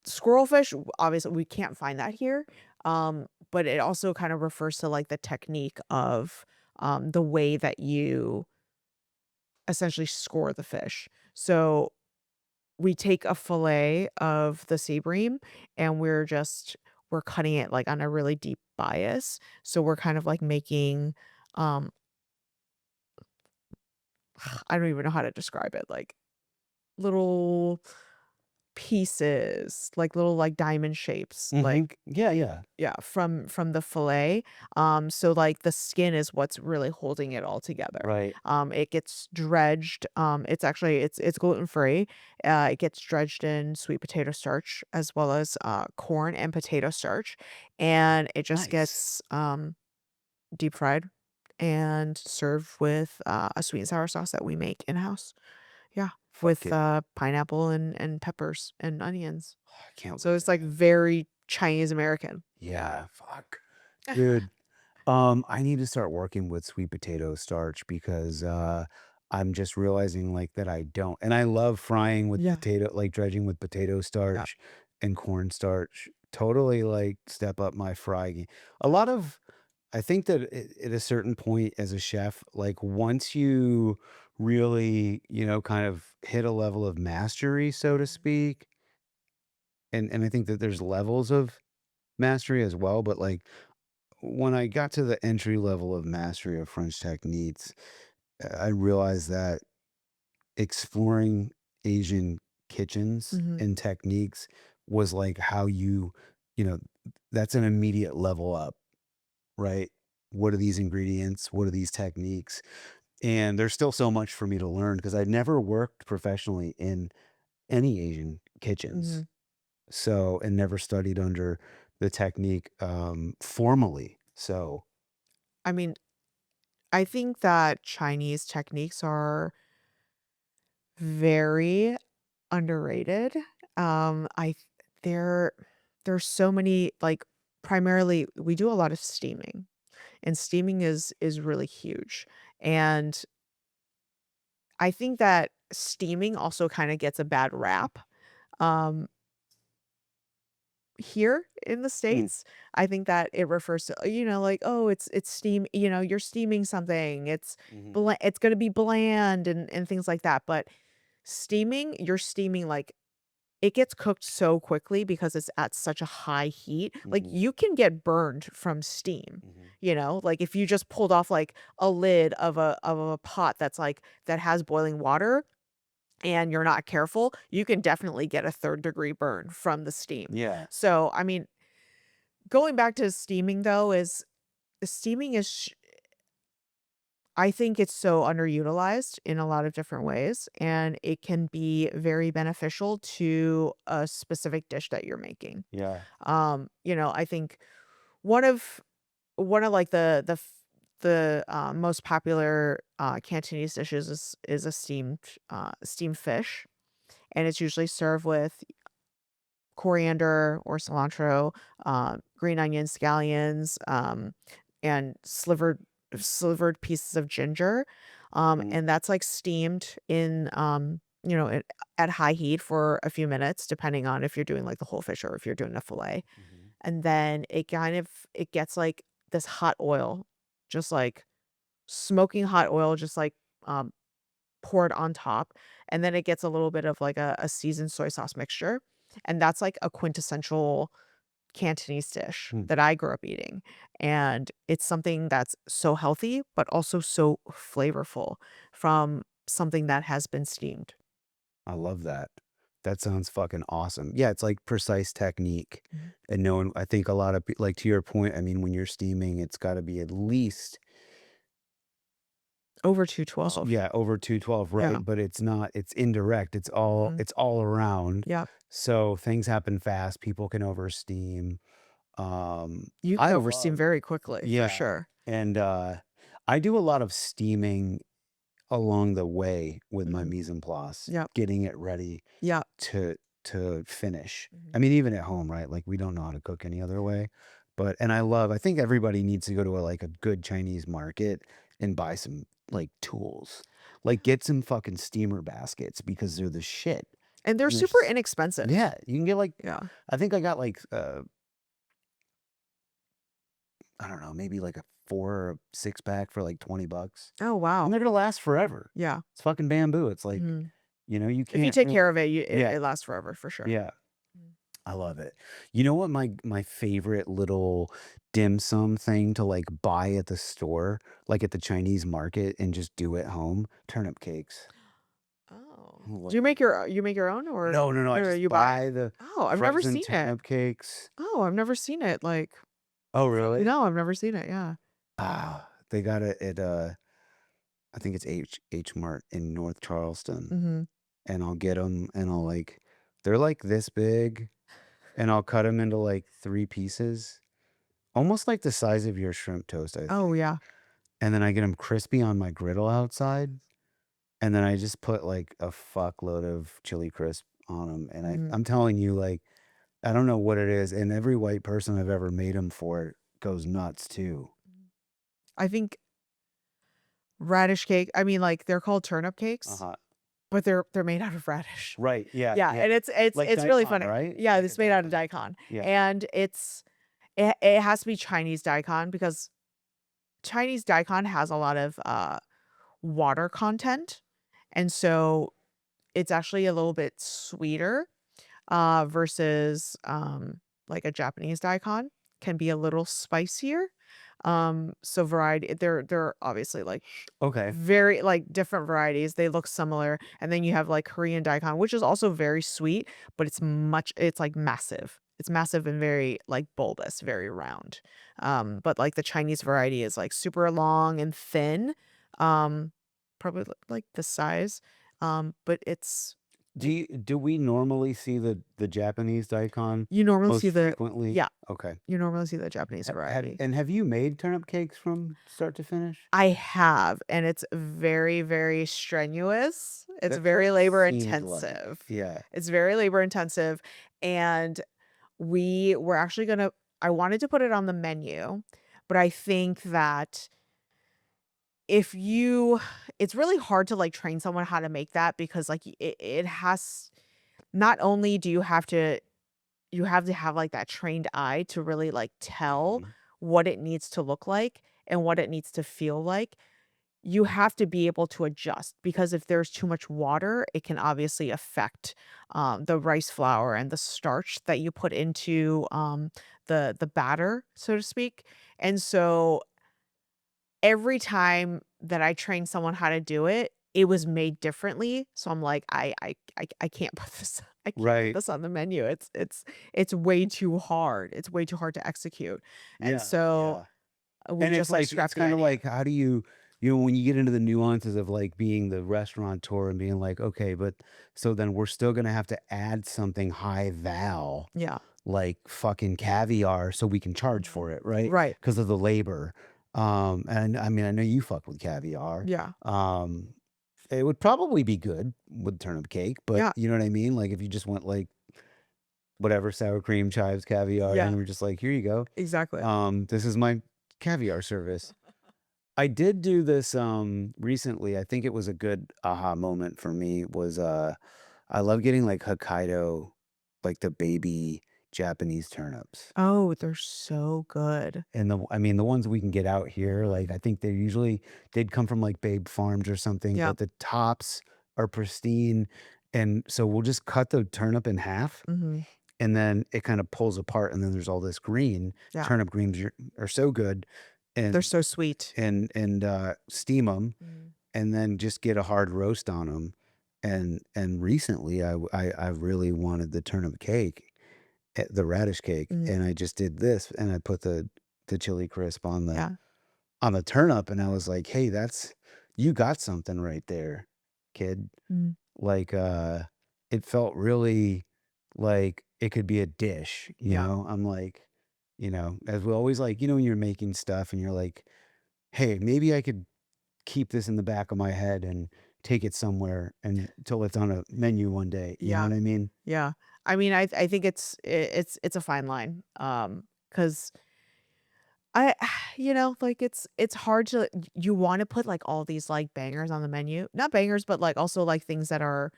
Squirrelfish, obviously, we can't find that here, but it also kind of refers to, like, the technique of, the way that you essentially score the fish. So, we take a fillet of the sea bream, and we're cutting it, like, on a really deep bias, so we're kind of, like, making, um I don't even know how to describe it, like, little pieces, like, little, like, diamond shapes, Mhm. like Yeah, yeah. yeah, from the fillet, so, like, the skin is what's really holding it all together. Right. It gets dredged, it's actually it's gluten-free, it gets dredged in sweet potato starch as well as, corn and potato starch, and it just Nice. gets, deep fried and served with, a sweet and sour sauce that we make in-house. Yeah, Fuck with, it. pineapple and peppers and onions. I can't So wait it's, to like, have very Chinese American. Yeah, fuck. Dude, I need to start working with sweet potato starch because, I'm just realizing, like, that I don't, and I love frying with Yeah, potato like, dredging with potato yeah. starch and cornstarch. Totally, like, step up my fry game. A lot of I think that at a certain point as a chef, like, once you really, kind of hit a level of mastery, so to Mhm, speak, and I think that there's levels of mastery as well, but, like, when I got to the entry level of mastery of French techniques, I realized that exploring Asian kitchens mhm. and techniques was like how you know, that's an immediate level up, right? What are these ingredients? What are these techniques? And there's still so much for me to learn because I never worked professionally in any Asian kitchens. Mhm. So, and never studied under the technique formally. So, I mean, I think that Chinese techniques are very underrated. I th there's so many, like, primarily, we do a lot of steaming, and steaming is really huge, and I think that steaming also kinda gets a bad rap. Um Here in the mm, States, I think that it refers to, like, "Oh, it's steam," "You're steaming something, mhm, it's gonna be bland," and things like that, but steaming, you're steaming, like, it gets cooked so quickly because it's at such a high heat, like, mhm, you can get burned from steam, mhm. like, if you just pulled off, like, a lid of a pot that has boiling water and you're not careful, you can definitely get a third-degree burn from the steam. Yeah, So, I mean, going back to steaming though is steaming is sh I think it's so underutilized in a lot of different ways, and it can be very beneficial to a specific dish that you're making. yeah. I think one of like the most popular Cantonese dishes is a steamed fish, and it's usually served with coriander or cilantro, green onions, scallions, and slivered pieces of ginger, Mm, and that's, like, steamed in, at high heat for a few minutes, depending on if you're doing, like, the whole fish or if you're doing a fillet, mhm. and then it gets, like, this hot oil, just, like, smoking hot oil, just, like, um, poured on top, and then it gets a little bit of, like, a seasoned soy sauce mixture, and that's, like, a quintessential Cantonese dish Hmm, that I grew up eating, and it's something that's so healthy, but also so flavorful from something that has been steamed. I love that. That sounds fucking awesome. Yeah, it's like precise technique. Mhm. And no one, I think a lot of, like to your point, I mean, when you're steaming, it's got to be at least, Over 212. yeah, over 212, Yeah. right? But it's not, it's indirect. Mhm. It's all around. Yep. So things happen fast. People can oversteam. You I can oversteam love, very quickly, for yeah. sure. And I do a lot of steaming along the way with my Mhm. mise en place, Yep. getting it ready Yep. to finish. I Mhm. mean, even at home, right? Like we don't know how to cook any other way. But and I think everybody needs to go to like a good Chinese market and buy some like tools. Like get some fucking steamer baskets because they're the shit. And they're And super there's inexpensive. yeah, you can get like Yeah. I think I got like I don't know, maybe like a 4 or 6 pack for like $20. Oh, wow. And they're gonna last forever. Yeah. It's fucking bamboo. It's like, Mhm. you If you can't take really, care of it, yeah, it lasts forever, for sure. yeah. Mm. I love it. You know what my favorite little dim sum thing to like buy at the store, like at the Chinese market and just do at home? Turnip cakes. Oh. Do Like, you make your own, no, no, no. I or just you buy? buy the Oh, I've never frozen seen it. turnip cakes. Oh, I've never seen it, like Oh, really? no, I've never seen it, yeah. Ah, they got it at I think it's H Mart in North Charleston. Mhm. And I'll get them and I'll like they're like this big and I'll cut them into like 3 pieces. Almost like the size of your shrimp toast, I Oh, think. yeah. And then I get them crispy on my griddle outside, and then I just put, like, a fuckload of chili crisp on them. And Mhm. I'm telling you, like, I don't know what it is, and every white person I've ever made them for goes nuts too. I think radish cake, I mean, like, they're called turnip cakes, Uh-huh. but they're made out of radish. Right, yeah, Yeah, yeah. and Like it's really daikon, funny. right? Yeah, Like a it's made out of daikon. daikon, Yeah. and it has to be Chinese daikon because Chinese daikon has a lot of, water content, and so it's actually a little bit sweeter, versus, like a Japanese daikon can be a little spicier. So variety they're obviously, like, Okay. very, like, different varieties. They look similar, and then you have, like, Korean daikon, which is also very sweet, but it's, like, massive. It's massive and very, like, bulbous, very round. But, like, the Chinese variety is, like, super long and thin, um, probably, like, this size, but Do we normally see the Japanese daikon you normally see most the frequently? yeah, Okay. you normally see the Japanese Have variety. and have you made turnip cakes from start to finish? I have, and it's very, very strenuous. It's That's what very it labor seemed like. intensive. Yeah. It's very labor intensive, and we were actually gonna I wanted to put it on the menu, but I think that if you it's really hard to, like, train someone how to make that because, like, it has not only do you have to have, like, that trained eye to really, like, tell Mhm. what it needs to look like and what it needs to feel like. You have to be able to adjust because if there's too much water, it can obviously affect, the rice flour and the starch that you put into, the batter, so to speak. And so every time that I trained someone how to do it, it was made differently. So I'm like, I can't put this I can't put Right. this on the menu. It's way too hard. It's way too hard to execute. And Yeah, so yeah. we And it's just like like it's scrapped the kinda idea. like how do you know, when you get into the nuances of, like, being the restaurateur and being like, "Okay, but so then we're still gonna have to add something high val, Yeah. like fucking caviar so we can charge Mhm. for it, right? Right. Because of the labor." And I mean, I know you fuck with caviar. Yeah. Um, it would probably be good with turnip cake, but Yeah. you know what I mean? Like, if you just went, like, whatever, sour cream, chives, caviar, and Yeah. we're just like, "Here you go. Exactly. This is my caviar service." I did do this, recently. I think it was a good aha moment for me was, I love getting, like, Hokkaido, like, the baby Japanese turnips. Oh, they're so good. And I mean, the ones we can get out here, like, I think they'd come from, like, Babe Farms or something, Yeah. but the tops are pristine, and so we'll just cut the turnip in half, Mhm. and then it kinda pulls apart, and then there's all this green. Yeah. Turnip greens are so good, They're and so sweet. steam them, Mhm. and then just get a hard roast on them, and recently I really wanted the turnip cake, the radish cake, Mhm. and I just did this, and I put the chili crisp Yeah. on the turnip, and I was like, "Hey, that's you got something right there, kid." Mm. Like, it felt really like it could be a dish, you Yeah. know? I'm like, as we always like, when you're making stuff and you're like, "Hey, maybe I could keep this in the back of my head and take it somewhere until it's on a menu one day." You know Yeah. what I mean? Yeah. I mean, I think it's a fine line. 'Cause I like, it's hard to you wanna put, like, all these, like, bangers on the menu. Not bangers, but, like, also, like, things that are,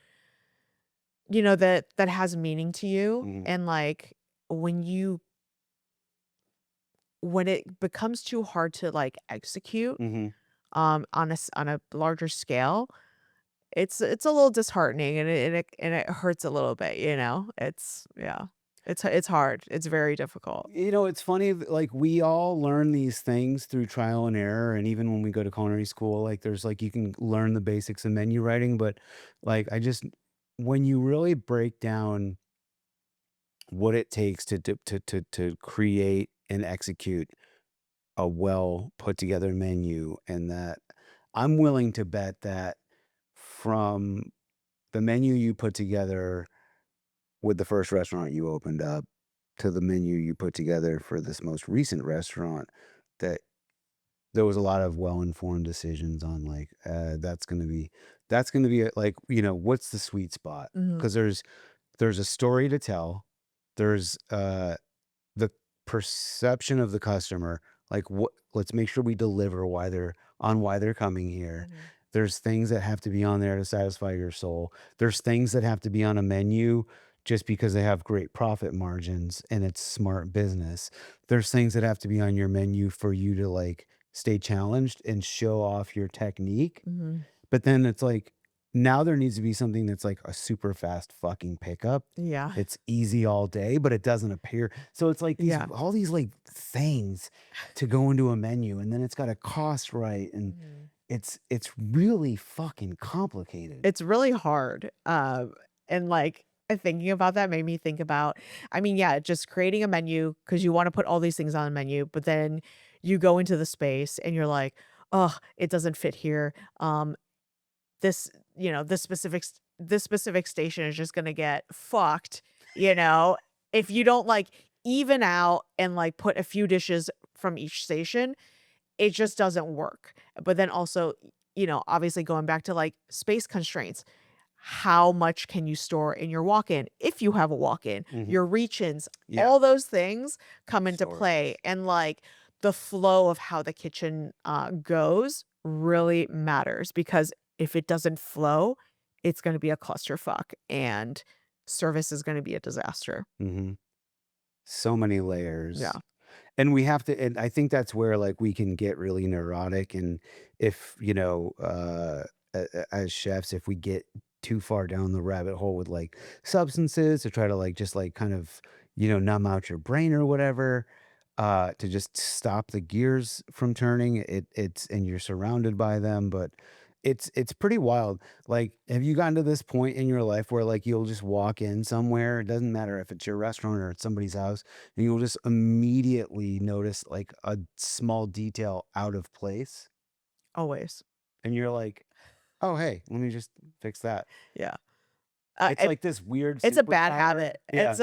that has meaning to you, Mhm, and, like, when you when it becomes too hard to, like, execute, mhm. on a larger scale, it's a little disheartening, and it hurts a little bit, you know? It's yeah. It's hard. It's very difficult. It's funny, like, we all learn these things through trial and error, and even when we go to culinary school, like, there's, like, you can learn the basics of menu writing, but, like, when you really break down what it takes to create and execute a well put together menu, and that I'm willing to bet that from the menu you put together with the first restaurant you opened up to the menu you put together for this most recent restaurant, that there was a lot of well-informed decisions on, like, that's gonna be like, what's the sweet spot? Mhm. Because there's a story to tell. There's, the perception of the customer, like, what let's make sure we deliver why they're coming here. Mhm. There's things that have to be on there to satisfy your soul. There's things that have to be on a menu just because they have great profit margins and it's smart business. There's things that have to be on your menu for you to, like, stay challenged and show off your technique. Mhm. But then it's like, now there needs to be something that's like a super fast fucking pickup. Yeah. It's easy all day, but it doesn't appear. So it's like Yeah. all these like things to go into a menu, and then it's got to cost right, and Mhm. it's really fucking complicated. It's really hard, and, like, thinking about that made me think about I mean, yeah, just creating a menu because you wanna put all these things on a menu, but then you go into the space and you're like, "Oh, it doesn't fit here." This this specific station is just gonna get fucked, you know, if you don't, like, even out and, like, put a few dishes from each station, it just doesn't work. But then also, obviously going back to, like, space constraints, how much can you store in your walk-in if you have a walk-in, Hmm. your reach-ins, Yeah, all those things come into play, storage. and, like, the flow of how the kitchen, goes really matters because if it doesn't flow, it's gonna be a clusterfuck, and service is gonna be a disaster. Hmm. So many Yeah. layers. And we have to, and I think that's where, like, we can get really neurotic, and if, as chefs, if we get too far down the rabbit hole with, like, substances to try to, like, just, like, kind of, numb out your brain or whatever, to just stop the gears from turning, it's and you're surrounded by them, but it's pretty wild. Like, have you gotten to this point in your life where, like, you'll just walk in somewhere, it doesn't matter if it's your restaurant or it's somebody's house, and you'll just immediately notice, like, a small detail out of place, Always. and you're like, "Oh, hey, let me just fix that." Yeah. It's like this weird It's a bad superpower. habit. Yeah.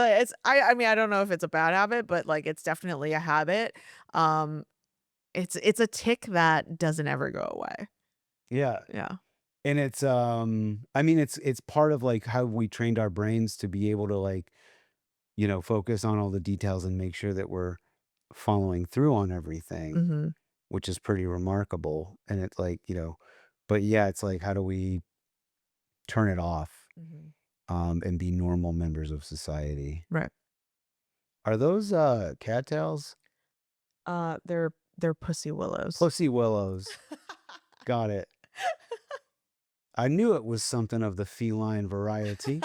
I mean, I don't know if it's a bad habit, but, like, it's definitely a habit. Um, it's a tick that doesn't ever go away. Yeah. Yeah. And I mean, it's part of, like, how we trained our brains to be able to, like, focus on all the details and make sure that we're following through on everything, Mhm. which is pretty remarkable, and it's like, but yeah, it's like, how do we turn it off, Mhm. and be normal members of society? Right. Are those, cattails? They're pussy willows. Pussy willows. Got it. I knew it was something of the feline variety.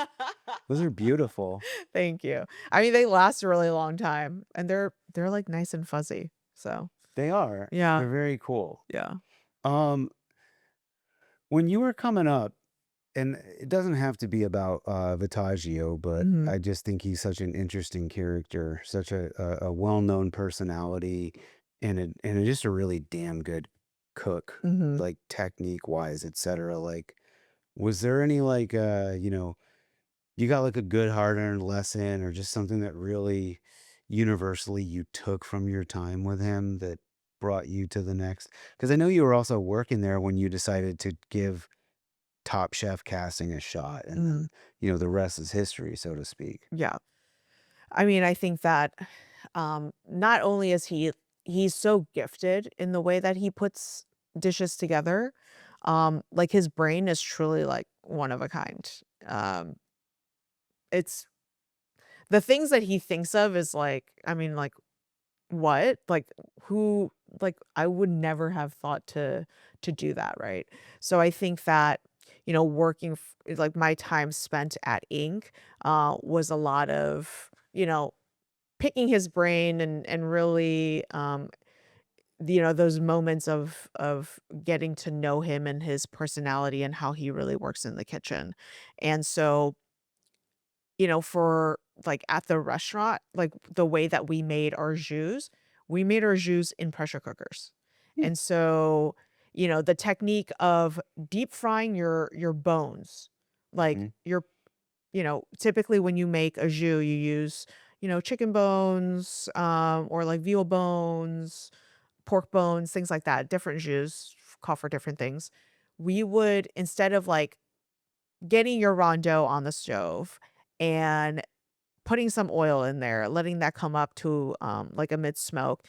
Those are beautiful. Thank you. I mean, they last a really long time, and they're, like, nice and fuzzy, so They are. yeah, They're very cool. yeah. Um, when you were coming up, and it doesn't have to be about Voltaggio, but Mhm. I just think he's such an interesting character, such a well-known personality, and just a really damn good cook, Mhm. like technique wise, etc. Like, was there any like you got like a good hard-earned lesson or just something that really universally you took from your time with him that brought you to the next? Because I know you were also working there when you decided to give Top Chef casting a shot, and Mm. then, the rest is history, so to speak. Yeah. I mean, I think that not only is he's so gifted in the way that he puts dishes together, like his brain is truly like one of a kind. Um, it's the things that he thinks of is like, I mean, like what? Like who like I would never have thought to do that, right? So I think that, working like my time spent at Inc. Was a lot of, picking his brain and really those moments of getting to know him and his personality and how he really works in the kitchen. And so, for like at the restaurant, like the way that we made our jus in pressure cookers. Hmm. And so, the technique of deep frying your bones, like Mhm. typically when you make a jus, you use, chicken bones, or like veal bones, pork bones, things like that. Different jus call for different things. We would, instead of like getting your rondo on the stove and putting some oil in there, letting that come up to like a mid smoke,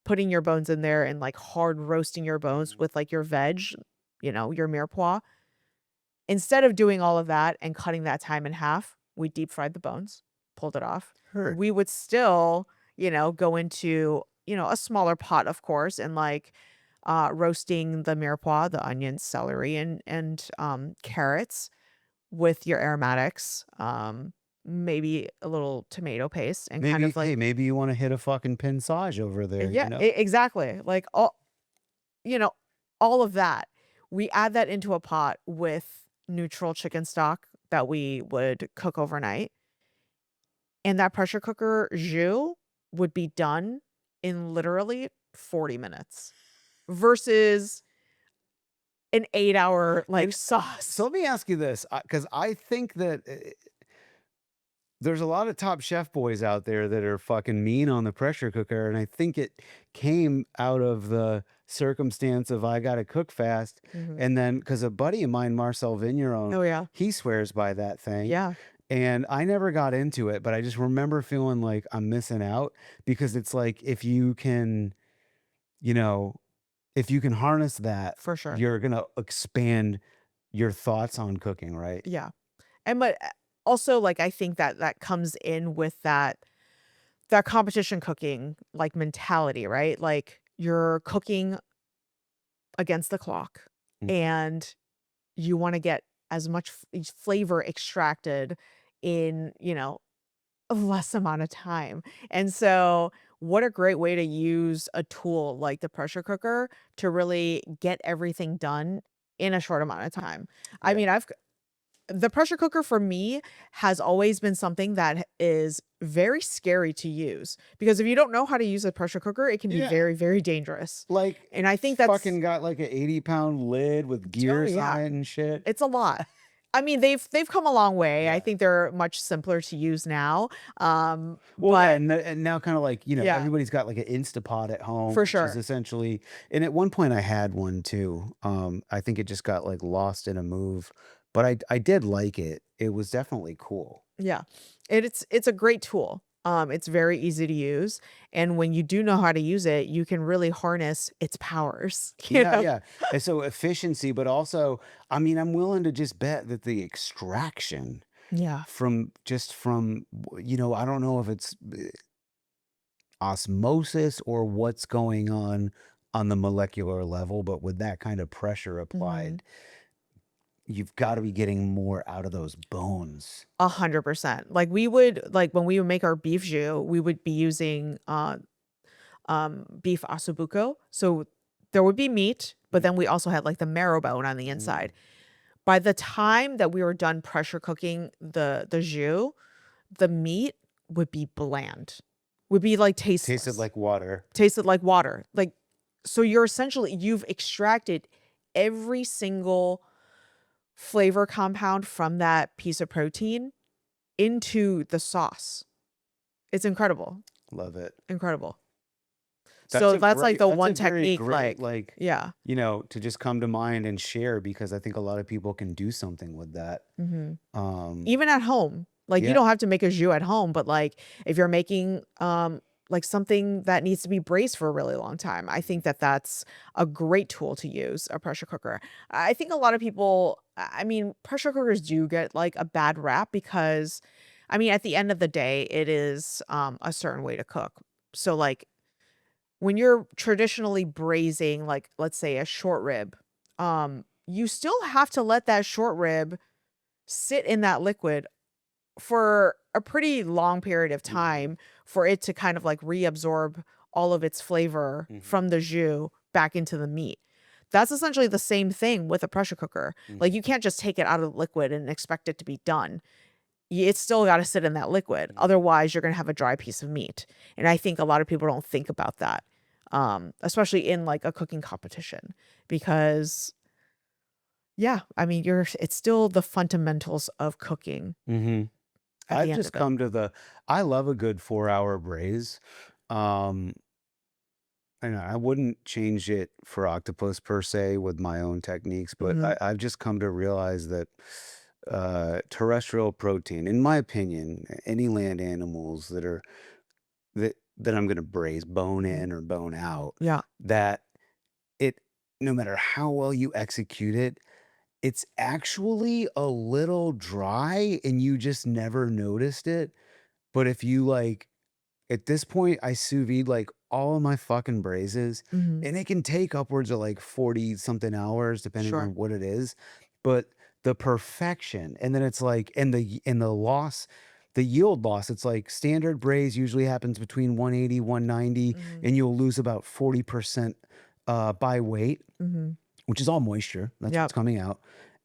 putting your bones in there and like hard roasting your bones Mhm. with like your veg, your mirepoix. Instead of doing all of that and cutting that time in half, we deep fried the bones, pulled it off. Heard. We would still, go into, a smaller pot, of course, and like roasting the mirepoix, the onions, celery, and carrots with your aromatics, maybe a little tomato paste, and kind Maybe, of like hey, maybe you wanna hit a fucking pinsage over there, yeah, you know? exactly. Like you know, all of that. We add that into a pot with neutral chicken stock that we would cook overnight, and that pressure cooker jus would be done in literally 40 minutes versus an 8-hour, like, And so sauce. let me ask you this, because I think that, there's a lot of Top Chef boys out there that are fucking mean on the pressure cooker, and I think it came out of the circumstance of I gotta cook fast, Mhm. and then because a buddy of mine, Marcel Vigneron, Oh, yeah. he swears by that thing, Yeah, and I never got into it, but I just remember feeling like I'm missing out because it's like you know, if you can harness that, for sure. you're gonna expand your thoughts on cooking, right? Yeah. And but, also, like, I think that that comes in with that competition cooking, like, mentality, right? Like, you're cooking against the clock, Mm. and you wanna get as much flavor extracted in, a less amount of time. And so, what a great way to use a tool like the pressure cooker to really get everything done in a short amount of time. I Yeah. mean, the pressure cooker for me has always been something that is very scary to use because if you don't know how to use a pressure cooker, it can be Yeah. very, very dangerous. Like, And I think it's that's fucking got like a 80-pound lid with oh gears yeah, on it and shit. it's a lot. I mean, they've come a long way. I Yeah. think they're much simpler to use now. Well, yeah, But and now kinda like, yeah, everybody's got like an Instapot at home, for which is sure. essentially, and at one point I had one too. I think it just got like lost in a move, but I did like it. It was definitely cool. Yeah. It's a great tool. It's very easy to use, and when you do know how to use it, you can really harness its powers, Yeah, yeah. And so efficiency, but also, I mean, I'm willing to just bet that the extraction Yeah. I don't know if it's osmosis or what's going on the molecular level, but with that kind of pressure Mhm. applied, you've got to be getting more out of those bones. 100%. Like, we would like, when we would make our beef jus, we would be using, beef ossobuco. So, there would be meat, but Mm, then we also had, like, the marrow bone on the mm, inside. By the time that we were done pressure cooking the jus, the meat would be bland, would be like Tasted tasteless, like water. tasted like water. Like, so you've extracted every single flavor compound from that piece of protein into the sauce. It's incredible. Love it. Incredible. So that's like the That's a one very technique, great, like, like, yeah. to just come to mind and share, because I think a lot of people can do something with that. Mhm. Um, Even at home. Like, you yeah. don't have to make a jus at home, but, like, if you're making, like, something that needs to be braised for a really long time, I think that that's a great tool to use, a pressure cooker. I think a lot of people, I mean, pressure cookers do get, like, a bad rap because, I mean, at the end of the day, it is, a certain way to cook. So, like, when you're traditionally braising, like, let's say a short rib, you still have to let that short rib sit in that liquid for a pretty long period of Mhm. time for it to kind of like reabsorb all of its flavor Mhm. from the jus back into the meat. That's essentially the same thing with a pressure cooker. Mhm. Like, you can't just take it out of the liquid and expect it to be done. It's still got to sit in that liquid. Mhm. Otherwise, you're going to have a dry piece of meat. And I think a lot of people don't think about that, especially in like a cooking competition, because yeah, I mean, it's still the fundamentals of cooking Mhm. at I've the end just of it. come to I love a good 4-hour braise. Um, and I wouldn't change it for octopus per se with my own techniques, but Mhm. I've just come to realize that terrestrial protein, in my opinion, any land animals that I'm going to braise, bone Mhm. in or bone out, Yeah. that it, no matter how well you execute it, it's actually a little dry and you just never noticed it. But if you like, at this point, I sous vide like all of my fucking braises, Mhm. and it can take upwards of like 40 something hours, depending Sure. on what it is. But the perfection, and then it's like, and the loss, the yield loss, it's like standard braise usually happens between 180, 190, Mhm. and you'll lose about 40% by weight, Mhm. which is all moisture. That's what's Yep. coming out.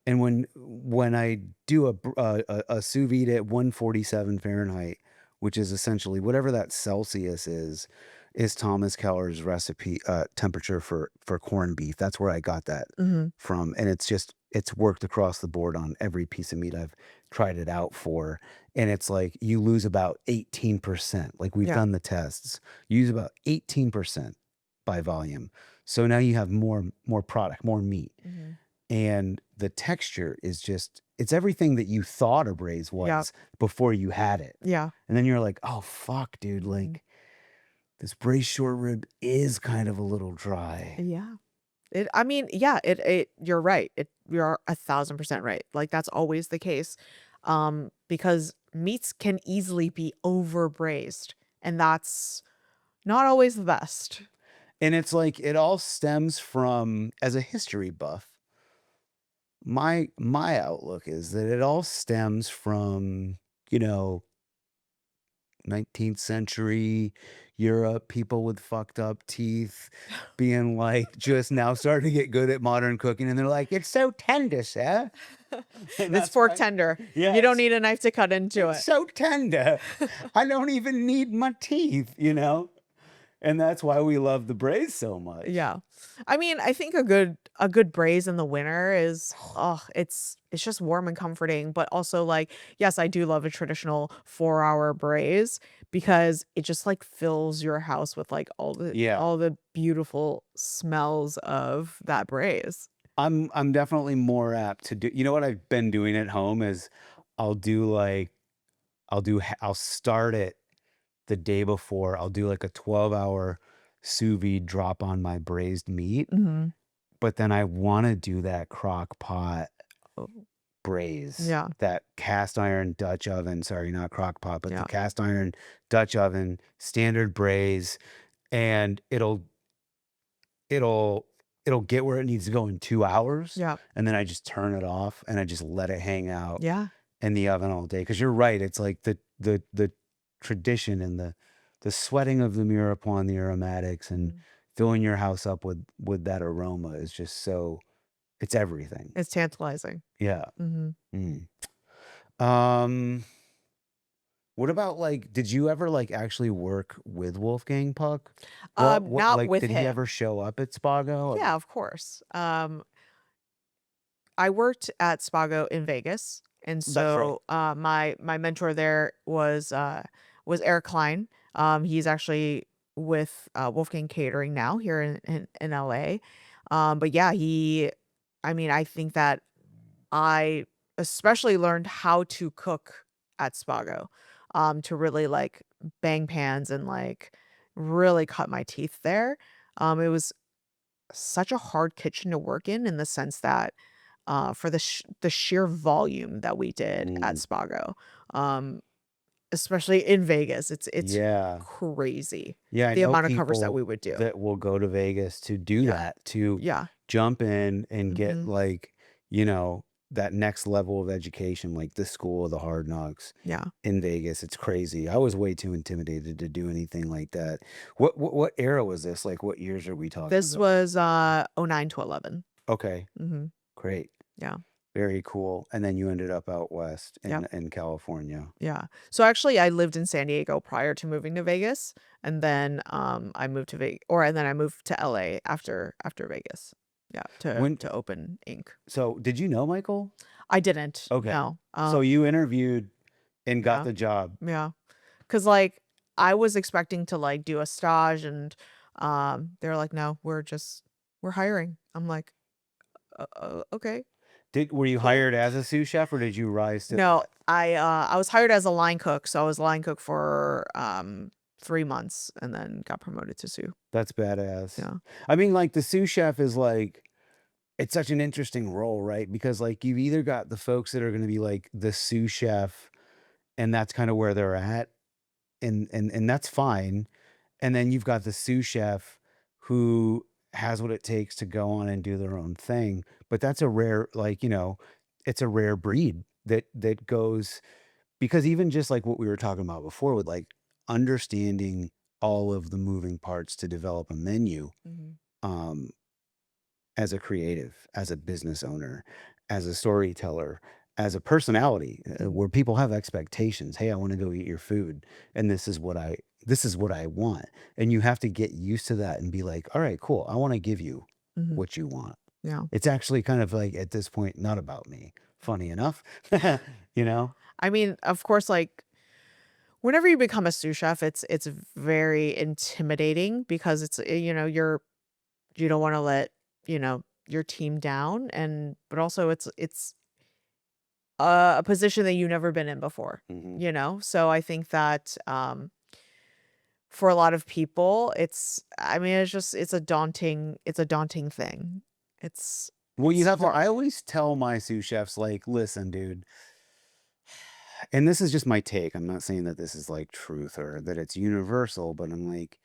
And when I do a sous vide at 147 Fahrenheit, which is essentially whatever that Celsius is Thomas Keller's recipe temperature for corned beef. That's where I got that Mhm. from, and it's worked across the board on every piece of meat I've tried it out for. And it's like you lose about 18%. Like, we've Yeah. done the tests. You use about 18% by volume. So now you have more product, more meat, Mhm. and the texture is just, it's everything that you thought a braise Yep. was before you had it. Yeah. And then you're like, "Oh fuck, dude, Mhm. like this braised short rib is kind of a little dry." Yeah. I mean, yeah, you're right. You're 1,000% right. Like, that's always the case. Because meats can easily be over braised, and that's not always the best. And it's like it all stems from, as a history buff, my outlook is that it all stems from, you know, 19th century Europe, people with fucked up teeth being like just now starting to get good at modern cooking. And they're like, "It's so tender, sir." And This that's fork why, tender. yeah, You don't need a knife to cut into it's it. so tender. I don't even need my teeth. And that's why we love the braise so much. Yeah. I mean, I think a good braise in the winter is, oh, it's just warm and comforting, but also like, yes, I do love a traditional 4-hour braise because it just like fills your house with like all the Yeah. all the beautiful smells of that braise. I'm definitely more apt to do, what I've been doing at home is I'll do like I'll start it the day before. I'll do like a 12-hour sous vide, drop on my braised meat, Mhm. but then I want to do that crock pot Oh, braise, yeah. that cast iron Dutch oven. Sorry, not crock pot, but the Yeah. cast iron Dutch oven, standard braise, and it'll it'll get where it needs to go in 2 hours, Yeah. and then I just turn it off and I just let it hang out Yeah. in the oven all day. Because you're right, it's like the tradition and the sweating of the mirepoix and the aromatics and Mhm. filling your house up with that aroma is just so It's everything. It's tantalizing. Yeah. Hmm. Mm. Um, what about like, did you ever like actually work with Wolfgang Puck? What Not like, with did he him. ever show up at Spago? Yeah, of course. I worked at Spago in Vegas, and That's right. so my mentor there was Eric Klein. He's actually with Wolfgang Catering now here in LA. But yeah, I mean, I think that I especially learned how to cook at Spago, to really like bang pans and like really cut my teeth there. It was such a hard kitchen to work in the sense that for the sheer volume that we did at Mm. Spago, um, especially in Vegas, it's Yeah. crazy Yeah, I the know amount of covers that people we would do. that will go to Vegas to do Yeah, that, to yeah, jump in and get hmm, like, you know, that next level of education, like the school of the hard knocks yeah. in Vegas. It's crazy. I was way too intimidated to do anything like that. What era was this? Like what years are we talking This about? was '09 to 11. Okay, Hmm. great. Yeah, Very cool. And then you ended up out west yeah, in California. yeah. So actually, I lived in San Diego prior to moving to Vegas, and then I moved to Vegas, and then I moved to LA after Vegas. Yeah, When to open Inc. so did you know Michael? I didn't. Okay. No. So you interviewed and got Yeah. the job. Yeah. 'Cause, like, I was expecting to, like, do a stage and, they're like, "No, we're hiring." I'm like, Okay, Were you cool." hired as a sous chef or did you rise to No, that? I was hired as a line cook, so I was a line cook for, 3 months and then got promoted to sous. That's badass. Yeah. I mean, like the sous chef is like it's such an interesting role, right? Because like you've either got the folks that are going to be like the sous chef and that's kind of where they're at and that's fine. And then you've got the sous chef who has what it takes to go on and do their own thing. But that's a rare like, it's a rare breed that goes because even just like what we were talking about before with like understanding all of the moving parts to develop a menu Mhm. um as a creative, as a business owner, as a storyteller, as a personality, Mhm. where people have expectations. Hey, I want to go eat your food, and this is what I want, and you have to get used to that and be like, all right, cool. I want to give you Mhm. what you want. Yeah. It's actually kind of like at this point not about me. Funny enough, you know. I mean, of course, like, whenever you become a sous chef, it's very intimidating because you don't wanna let, your team down, but also it's a position that you've never been in before, Hmm. So I think that, for a lot of people, I mean, it's a daunting thing. It's Well, you it's have to. hard. I always tell my sous chefs, like, listen, dude, and this is just my take. I'm not saying that this is like truth or that it's universal, but I'm like,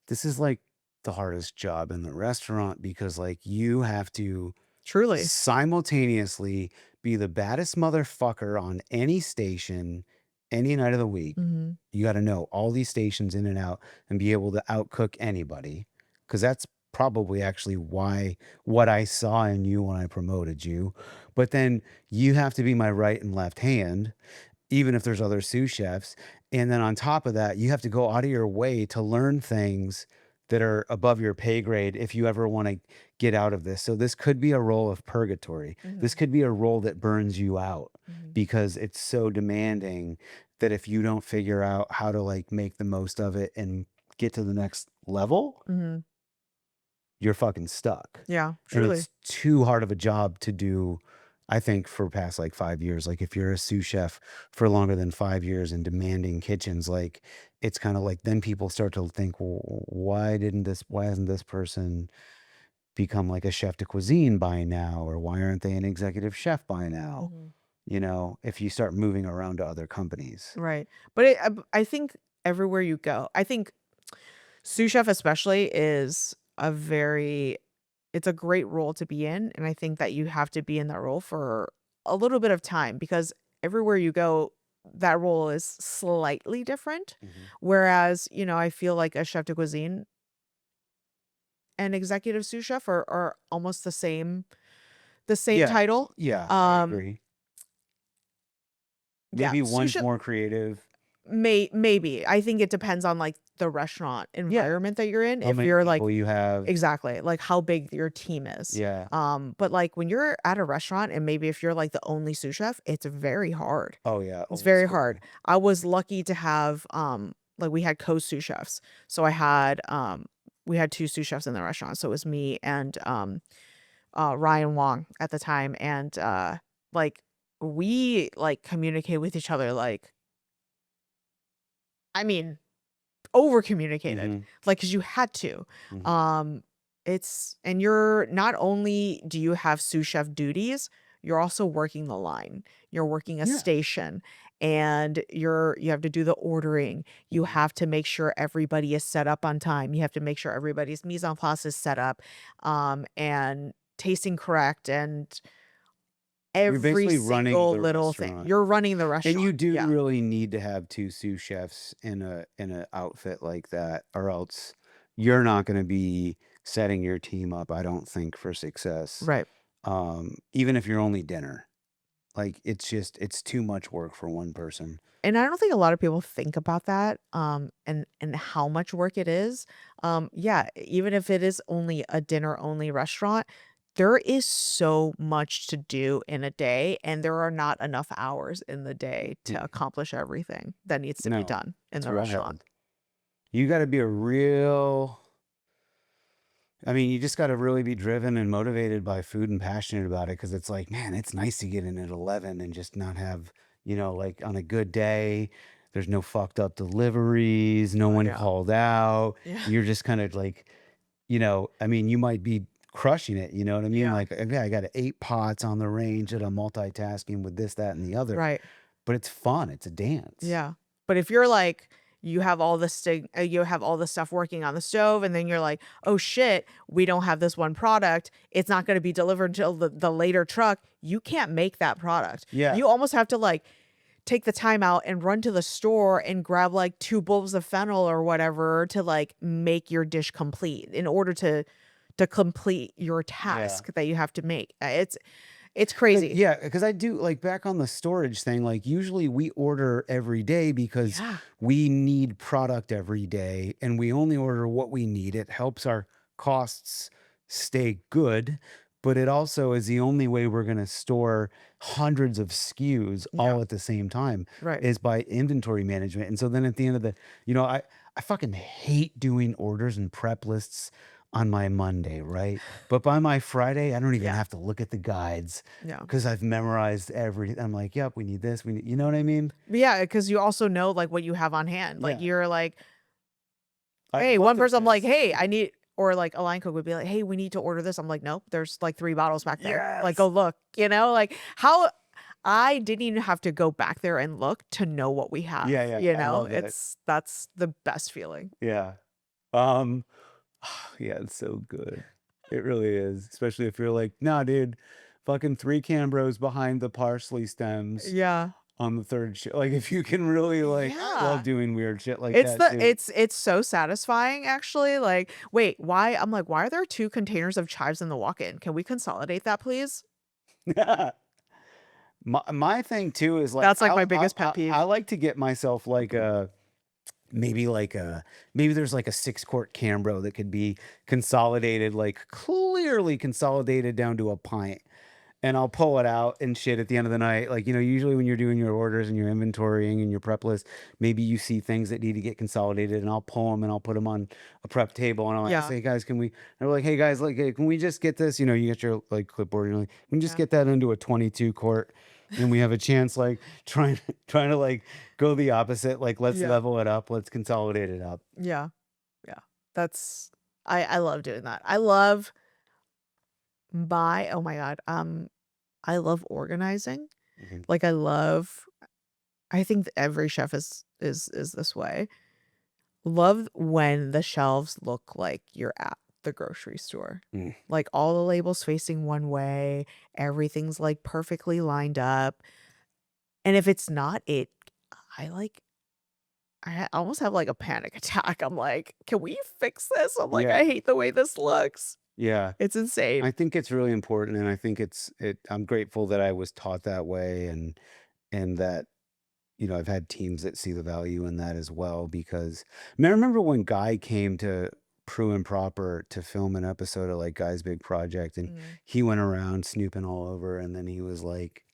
this is like the hardest job in the restaurant because like you have to Truly. simultaneously be the baddest motherfucker on any station any night of the week. Mhm. You got to know all these stations in and out and be able to outcook anybody because that's probably actually why what I saw in you when I promoted you. But then you have to be my right and left hand even if there's other sous chefs. And then on top of that, you have to go out of your way to learn things that are above your pay grade if you ever want to get out of this. So this could be a role of purgatory. This Mhm. could be a role that burns you out Mhm. because it's so demanding that if you don't figure out how to like make the most of it and get to the next level, Mhm. you're fucking stuck. Yeah, And truly. it's too hard of a job to do, I think, for past like 5 years. Like if you're a sous chef for longer than 5 years in demanding kitchens, like it's kind of like then people start to think, well, why hasn't this person become like a chef de cuisine by now? Or why aren't they an executive chef by now? Mhm. If you start moving around to other companies. Right. But I think everywhere you go, I think sous chef especially is it's a great role to be in, and I think that you have to be in that role for a little bit of time because everywhere you go, that role is slightly different. Mhm. Whereas, I feel like a chef de cuisine and executive sous chef are almost the same the same Yeah. title. Yeah, I Um, agree. yeah, Maybe sous one's chef more creative. maybe. I think it depends on like the restaurant Yeah. environment that you're in. How If many you're like people you have. exactly, like how big your team is. Yeah. But like when you're at a restaurant and maybe if you're like the only sous chef, it's very hard. Oh, yeah, It's old very hard. school. I was lucky to have like we had co-sous chefs. So I had we had two sous chefs in the restaurant. So it was me and Ryan Wong at the time and like we like communicate with each other like I mean over communicated Mhm, like because you had to mhm. um it's and you're not only do you have sous chef duties, you're also working the line, you're working a Yeah. station, and you have to do the ordering, you Mhm. have to make sure everybody is set up on time, you have to make sure everybody's mise en place is set up and tasting correct and You're every basically running single the little thing, restaurant. you're running the And restaurant. you do Yeah, really need to have 2 sous chefs in a outfit like that, or else you're not gonna be setting your team up, I don't think, for success, right. even if you're only dinner. Like, it's too much work for one person. And I don't think a lot of people think about that, and how much work it is. Yeah, even if it is only a dinner only restaurant, there is so much to do in a day, and there are not enough hours in the day to Mm, accomplish everything that needs to be no, done in it's the restaurant. wild. You gotta be a real I mean, you just gotta really be driven and motivated by food and passionate about it because it's like, man, it's nice to get in at 11 and just not have, like on a good day, there's no fucked up deliveries, no Oh one yeah, called out. yeah, You're just kind of like, I mean, you might be crushing it, you know what I mean? yeah, Like, yeah, I got 8 pots on the range that I'm multitasking with this, that, and the other, right. but it's fun. It's a dance. Yeah. But if you're like, you have all the stuff working on the stove, and then you're like, oh shit, we don't have this one product. It's not going to be delivered until the later truck. You can't make that product. Yeah. You almost have to like take the time out and run to the store and grab like two bulbs of fennel or whatever to like make your dish complete in order to complete your Yeah. task that you have to make. It's But crazy. yeah, because I do like back on the storage thing, like usually we order every day because Yeah. we need product every day and we only order what we need. It helps our costs stay good, but it also is the only way we're going to store hundreds of SKUs Yeah. all at the same time Right. is by inventory management. And so then at the end of the, I fucking hate doing orders and prep lists on my Monday, right? But by my Friday, I don't even Yeah. have to look at the guides Yeah. because I've memorized every I'm like, "Yep, we need this, we need" you know what I mean? But yeah, because you also know, like, what you have on hand. Like, Yeah. you're like, I've "Hey," one looked at person I'm like, this. "Hey, I need," or like a line cook would be like, "Hey, we need to order this." I'm like, "Nope, there's like 3 bottles back there. Like, go Yes. look." You know? Like, how I didn't even have to go back there and look to know what we have, Yeah, yeah, you I know? love that. That's the best feeling. Yeah. Um, yeah, it's so good. It really is, especially if you're like, "Nah, dude, fucking 3 Cambros behind the parsley stems Yeah. on the 3rd shi" like, if you can really like I love Yeah. doing weird shit like that too. It's so satisfying, actually. Like, "Wait, why?" I'm like, "Why are there 2 containers of chives in the walk-in? Can we consolidate that, please?" My thing too is like That's, like, my biggest pet I peeve. like to get myself like a maybe like a maybe there's like a 6 quart Cambro that could be consolidated, like clearly consolidated down to a pint. And I'll pull it out and shit at the end of the night. Like, usually when you're doing your orders and your inventorying and your prep list, maybe you see things that need to get consolidated and I'll pull them and I'll put them on a prep table and I'll like, Yeah. say, guys, can we, and they're like, hey guys, like, hey, can we just get this? You get your like clipboard and you're like, can we just Yeah. get that into a 22 quart? And we have a chance, like trying to like go the opposite. Like, let's Yeah. level it up. Let's consolidate it up. Yeah. Yeah. That's I love doing that. I love oh my god, I love organizing. Mhm. Like, I think that every chef is this way. Love when the shelves look like you're at the grocery store. Mm. Like, all the labels facing one way, everything's, like, perfectly lined up, and if it's not, I, like almost have, like, a panic attack. I'm like, "Can we fix this?" I'm like, Yeah. "I hate the way this looks." Yeah. It's insane. I think it's really important, and I think I'm grateful that I was taught that way, and that, I've had teams that see the value in that as well because I remember when Guy came to Prue and Proper to film an episode of like Guy's Big Project, and Mhm. he went around snooping all over, and then he was like,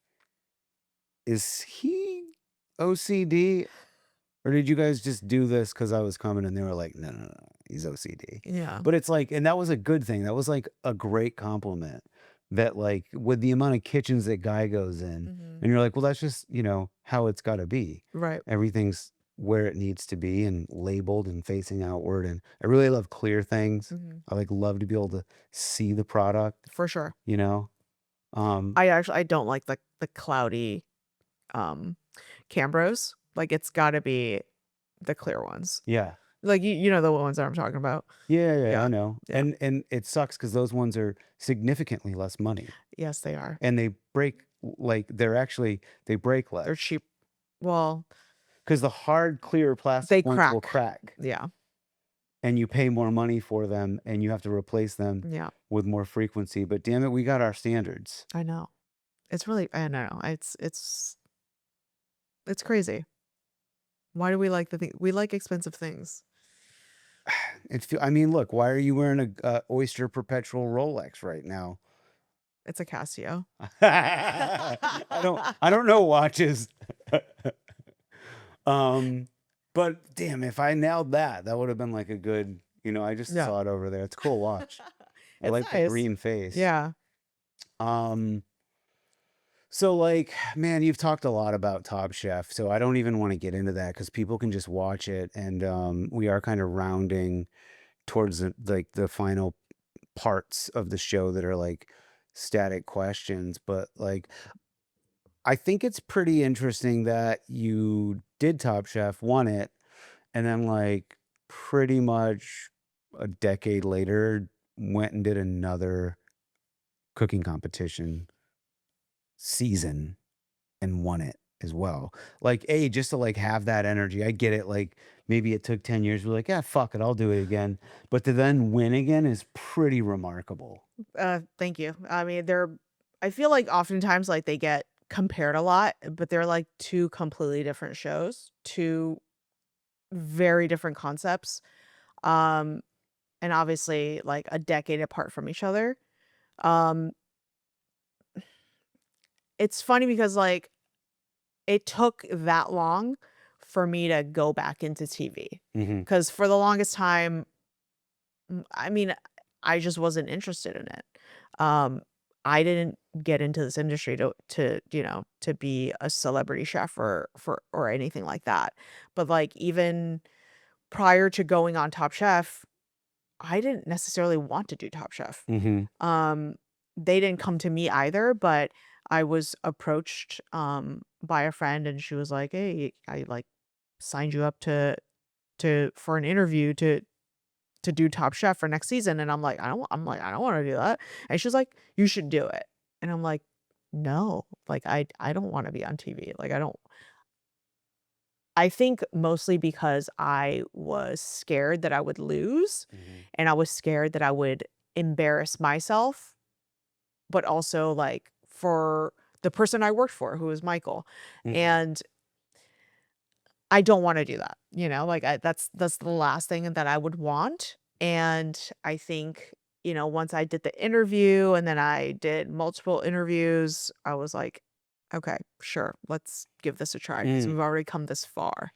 "Is he OCD? Or did you guys just do this because I was coming?" And they were like, "No, no, no, he's OCD." Yeah. But it's like, and that was a good thing. That was like a great compliment that, like, with the amount of kitchens that Guy goes in, Mhm. and you're like, well, that's just, how it's got to be. Right. Everything's where it needs to be and labeled and facing outward. And I really love clear things. Mhm. I like love to be able to see the product, For sure. you know? Um, I don't like the cloudy, um, Cambros. Like, it's gotta be the clear ones. yeah. Like, you know the ones that I'm talking about. Yeah, yeah, Yeah. I know. Yeah. And it sucks because those ones are significantly less money. Yes, they are. And they break, like, they break They're less cheap. Well, because the hard, clear plastic they ones will crack. crack, Yeah. and you pay more money for them, and you have to replace them Yeah. with more frequency, but damn it, we got our standards. I know. It's really I know. It's crazy. Why do we like the thing? We like expensive things. I mean, look, why are you wearing a Oyster Perpetual Rolex right now? It's a Casio. I don't know watches. Um, but damn, if I nailed that, that would have been like a good, I just Yeah. saw it over there. It's a cool watch. I It's like the nice. green face. Yeah. Um, so like, man, you've talked a lot about Top Chef, so I don't even want to get into that because people can just watch it, and we are kind of rounding towards the final parts of the show that are like static questions, but like I think it's pretty interesting that you did Top Chef, won it, and then like pretty much a decade later went and did another cooking competition season and won it as well. Like, A, just to like have that energy. I get it. Like maybe it took 10 years. We're like, yeah, fuck it, I'll do it again. But to then win again is pretty remarkable. Thank you. I mean, I feel like oftentimes like they get compared a lot, but they're like two completely different shows, two very different concepts. Um, and obviously like a decade apart from each other. Um, it's funny because like it took that long for me to go back into TV Hmm. because for the longest time, I mean, I just wasn't interested in it. Um, I didn't get into this industry to be a celebrity chef or anything like that. But like even prior to going on Top Chef, I didn't necessarily want to do Top Chef. Hmm. Um, they didn't come to me either, but I was approached by a friend and she was like, "Hey, I like signed you up to for an interview to do Top Chef for next season." And I don't want to do that. And she's like, "You should do it." And I'm like, "No, like I don't want to be on TV. Like I think mostly because I was scared that I would lose Hmm. and I was scared that I would embarrass myself, but also like for the person I worked for, who was Michael. Hmm. And I don't wanna do that, like, that's the last thing that I would want, and I think, once I did the interview and then I did multiple interviews, I was like, "Okay, sure, let's give this a try because 'cause Mm. we've already come this far."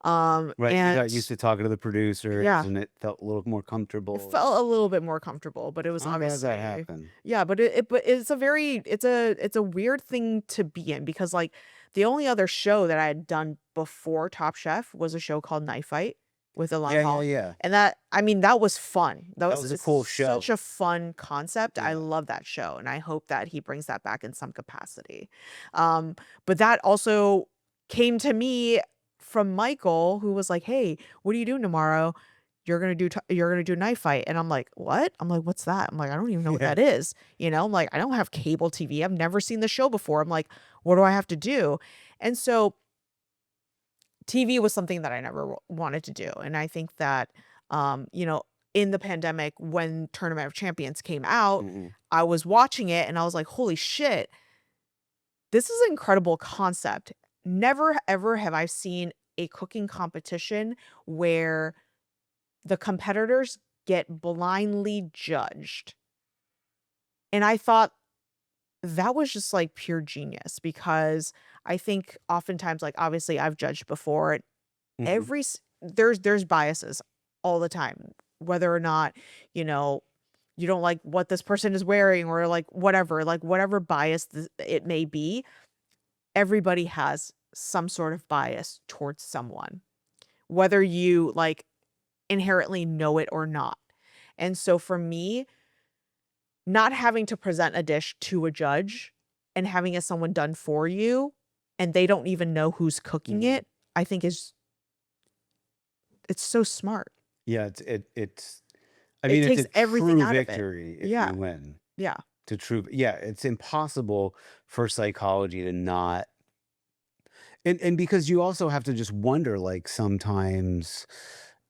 Right. You And got used to talking to the producers yeah, and it felt a little more it comfortable. felt a little bit more comfortable, but it was I'm glad that obviously happened. yeah, but it's a weird thing to be in because, like, the only other show that I had done before Top Chef was a show called Knife Fight with Alon Yeah, yeah, Paul, yeah. and that was fun. That was a It's cool such show. a fun concept. I Yeah. love that show, and I hope that he brings that back in some capacity. But that also came to me from Michael, who was like, "Hey, what are you doing tomorrow? You're gonna do Knife Fight." And I'm like, "What?" I'm like, "What's that?" I'm like, "I don't even know what Yeah. that is." I'm like, "I don't have cable TV. I've never seen the show before." I'm like, "What do I have to do?" And so TV was something that I never wanted to do. And I think that, um, you know, in the pandemic when Tournament of Champions came out, Hmm. I was watching it and I was like, "Holy shit, this is an incredible concept." Never ever have I seen a cooking competition where the competitors get blindly judged. And I thought that was just like pure genius because I think oftentimes, like, obviously I've judged before. Hmm. There's biases all the time, whether or not, you know, you don't like what this person is wearing or like whatever bias it may be, everybody has some sort of bias towards someone, whether you like inherently know it or not. And so for me, not having to present a dish to a judge and having it someone done for you and they don't even know who's cooking Hmm. it, I think it's so smart. Yeah, it's. I It mean, it's takes a everything true out of it. victory if Yeah, you win. yeah. To true, yeah, it's impossible for psychology to not. And because you also have to just wonder, like, sometimes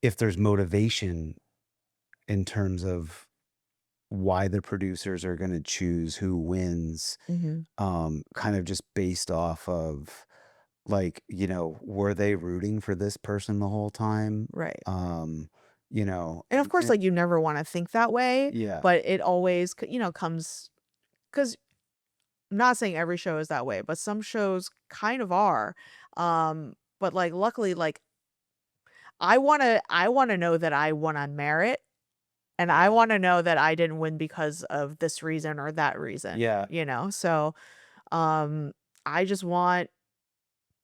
if there's motivation in terms of why the producers are gonna choose who wins, Mhm. kind of just based off of, like, were they rooting for this person the whole time? Right. Um, you know, And of course, and like, you never wanna think that way, yeah. but it always comes because 'cause I'm not saying every show is that way, but some shows kind of are. But, like, luckily, like, I wanna know that I won on merit, and I Yeah. wanna know that I didn't win because of this reason or that reason, Yeah. you know? So, um, I just want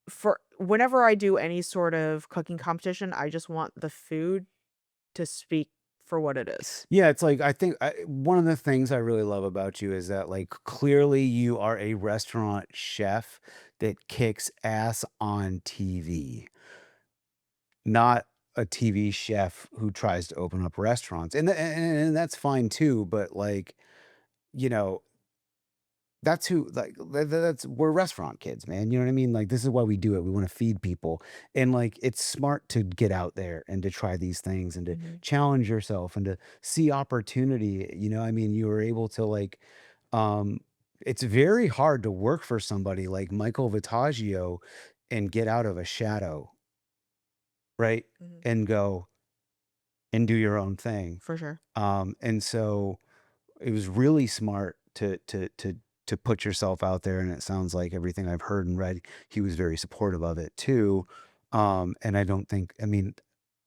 for whenever I do any sort of cooking competition, I just want the food to speak for what it is. Yeah, it's like I think one of the things I really love about you is that, like, clearly you are a restaurant chef that kicks ass on TV, not a TV chef who tries to open up restaurants. And that's fine too, but, like, you know, that's who, like, that's we're restaurant kids, man. You know what I mean? Like, this is why we do it. We want to feed people. And, like, it's smart to get out there and to try these things and to Mhm. challenge yourself and to see opportunity. I mean, you were able to, like, um it's very hard to work for somebody like Michael Vitaggio and get out of a shadow, right? Mhm. And go and do your own thing. For sure. And so it was really smart to put yourself out there, and it sounds like everything I've heard and read, he was very supportive of it too. And I don't think, I mean,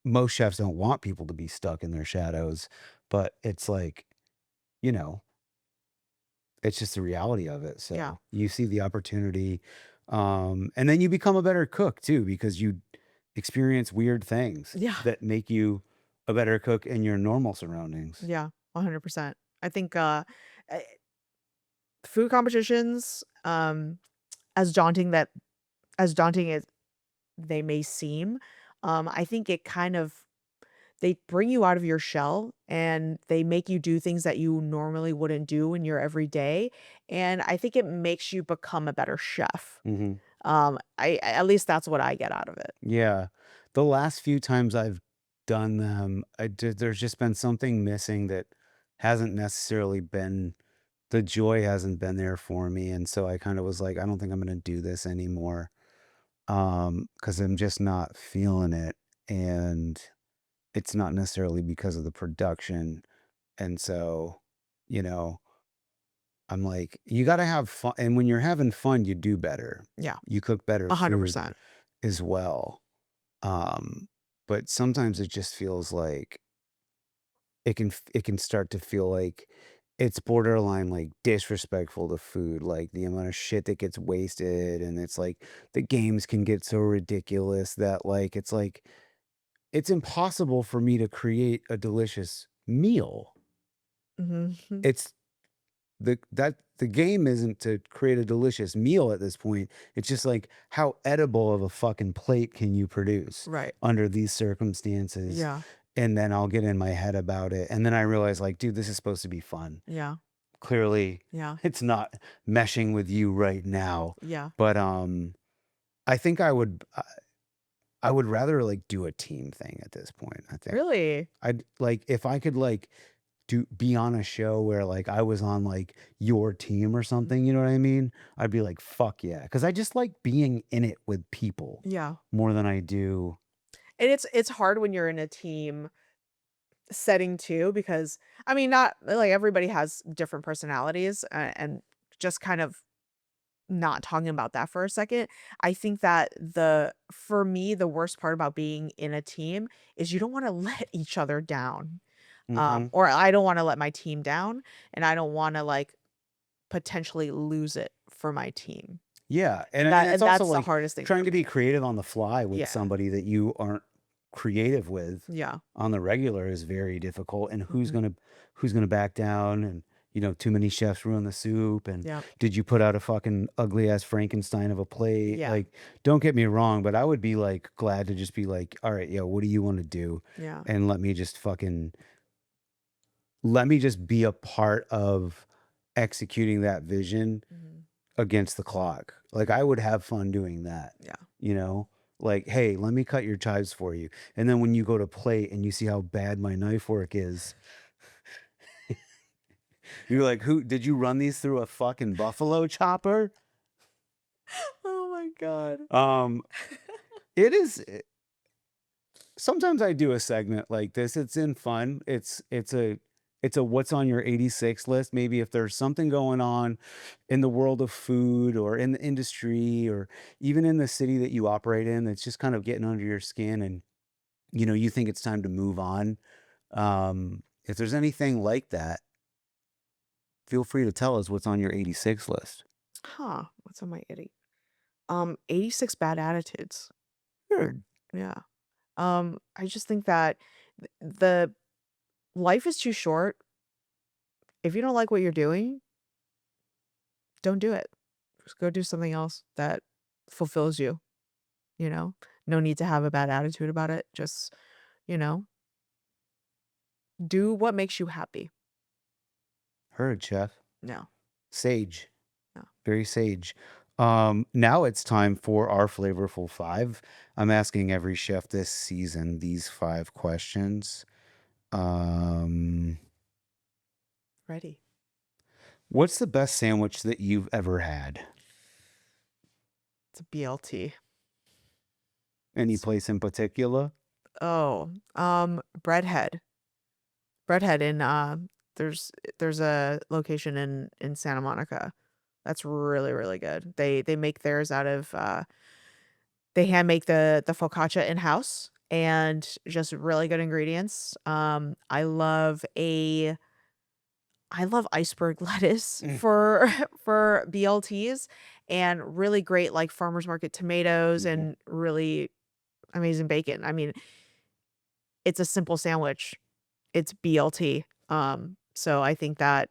most chefs don't want people to be stuck in their shadows, but it's like, you know, it's just the reality of it. Yeah. So you see the opportunity, and then you become a better cook too because you experience weird things Yeah. that make you a better cook in your normal surroundings. Yeah. 100%. I think, eh, food competitions, as daunting that as daunting as they may seem, I think it kind of they bring you out of your shell and they make you do things that you normally wouldn't do in your everyday, and I think it makes you become a better chef. Hmm. At least that's what I get out of it. Yeah. The last few times I've done them, there's just been something missing that hasn't necessarily been the joy hasn't been there for me. And so I kind of was like, I don't think I'm going to do this anymore. Because I'm just not feeling it. And it's not necessarily because of the production. And so, you know, I'm like, you got to have fun. And when you're having fun, you do better. Yeah, You cook better food 100%. as well. But sometimes it just feels like it can start to feel like it's borderline like disrespectful to food, like the amount of shit that gets wasted, and it's like the games can get so ridiculous that like it's impossible for me to create a delicious meal. Mhm. It's the game isn't to create a delicious meal at this point. It's just like how edible of a fucking plate can you produce Right. under these circumstances? Yeah. And then I'll get in my head about it. And then I realize, like, dude, this is supposed to be fun. Yeah. Clearly, Yeah. it's not meshing with you right now. Yeah. But I think I would. I would rather like do a team thing at this point, I think. Really? I'd like if I could like be on a show where like I was on like your team or something, you know what I mean? I'd be like, fuck yeah. Cause I just like being in it with people Yeah. more than I do. And it's hard when you're in a team setting too, because I mean, not like everybody has different personalities, and just kind of not talking about that for a second. I think that for me, the worst part about being in a team is you don't want to let each other down. Hmm. Or I don't want to let my team down, and I don't want to like potentially lose it for my team. Yeah. And That it's and also that's the like hardest thing trying for to me. be creative on the fly with Yeah. somebody that you aren't creative with Yeah. on the regular is very difficult. And Mhm. who's gonna back down? And too many chefs ruin the soup. And Yep. did you put out a fucking ugly ass Frankenstein of a plate? Yeah. Like, don't get me wrong, but I would be like glad to just be like, all right, yo, what do you want to do? Yeah. And let me just be a part of executing that vision Mhm. against the clock. Like I would have fun doing that, Yeah. you know? Like, hey, let me cut your chives for you. And then when you go to plate and you see how bad my knife work is, you're like, who did you run these through a fucking buffalo chopper? Oh my god. Um, it is sometimes I do a segment like this. It's in fun. It's a what's on your 86 list. Maybe if there's something going on in the world of food or in the industry or even in the city that you operate in that's just kind of getting under your skin and you think it's time to move on. If there's anything like that, feel free to tell us what's on your 86 list. Huh. What's on my 86 bad attitudes. Sure. Yeah. I just think that the life is too short. If you don't like what you're doing, don't do it. Just go do something else that fulfills you, you know? No need to have a bad attitude about it. Just, you know, do what makes you happy. Heard, chef. No. Sage. No. Very sage. Now it's time for our flavorful five. I'm asking every chef this season these 5 questions. Um, Ready. what's the best sandwich that you've ever had? It's a BLT. Any place in particular? Oh, Breadhead. Breadhead in there's a location in Santa Monica. That's really, really good. They make theirs out of they hand make the focaccia in-house and just really good ingredients. I love iceberg lettuce Mm. for for BLTs, and really great like farmers market tomatoes Mhm. and really amazing bacon. I mean, it's a simple sandwich. It's BLT. So I think that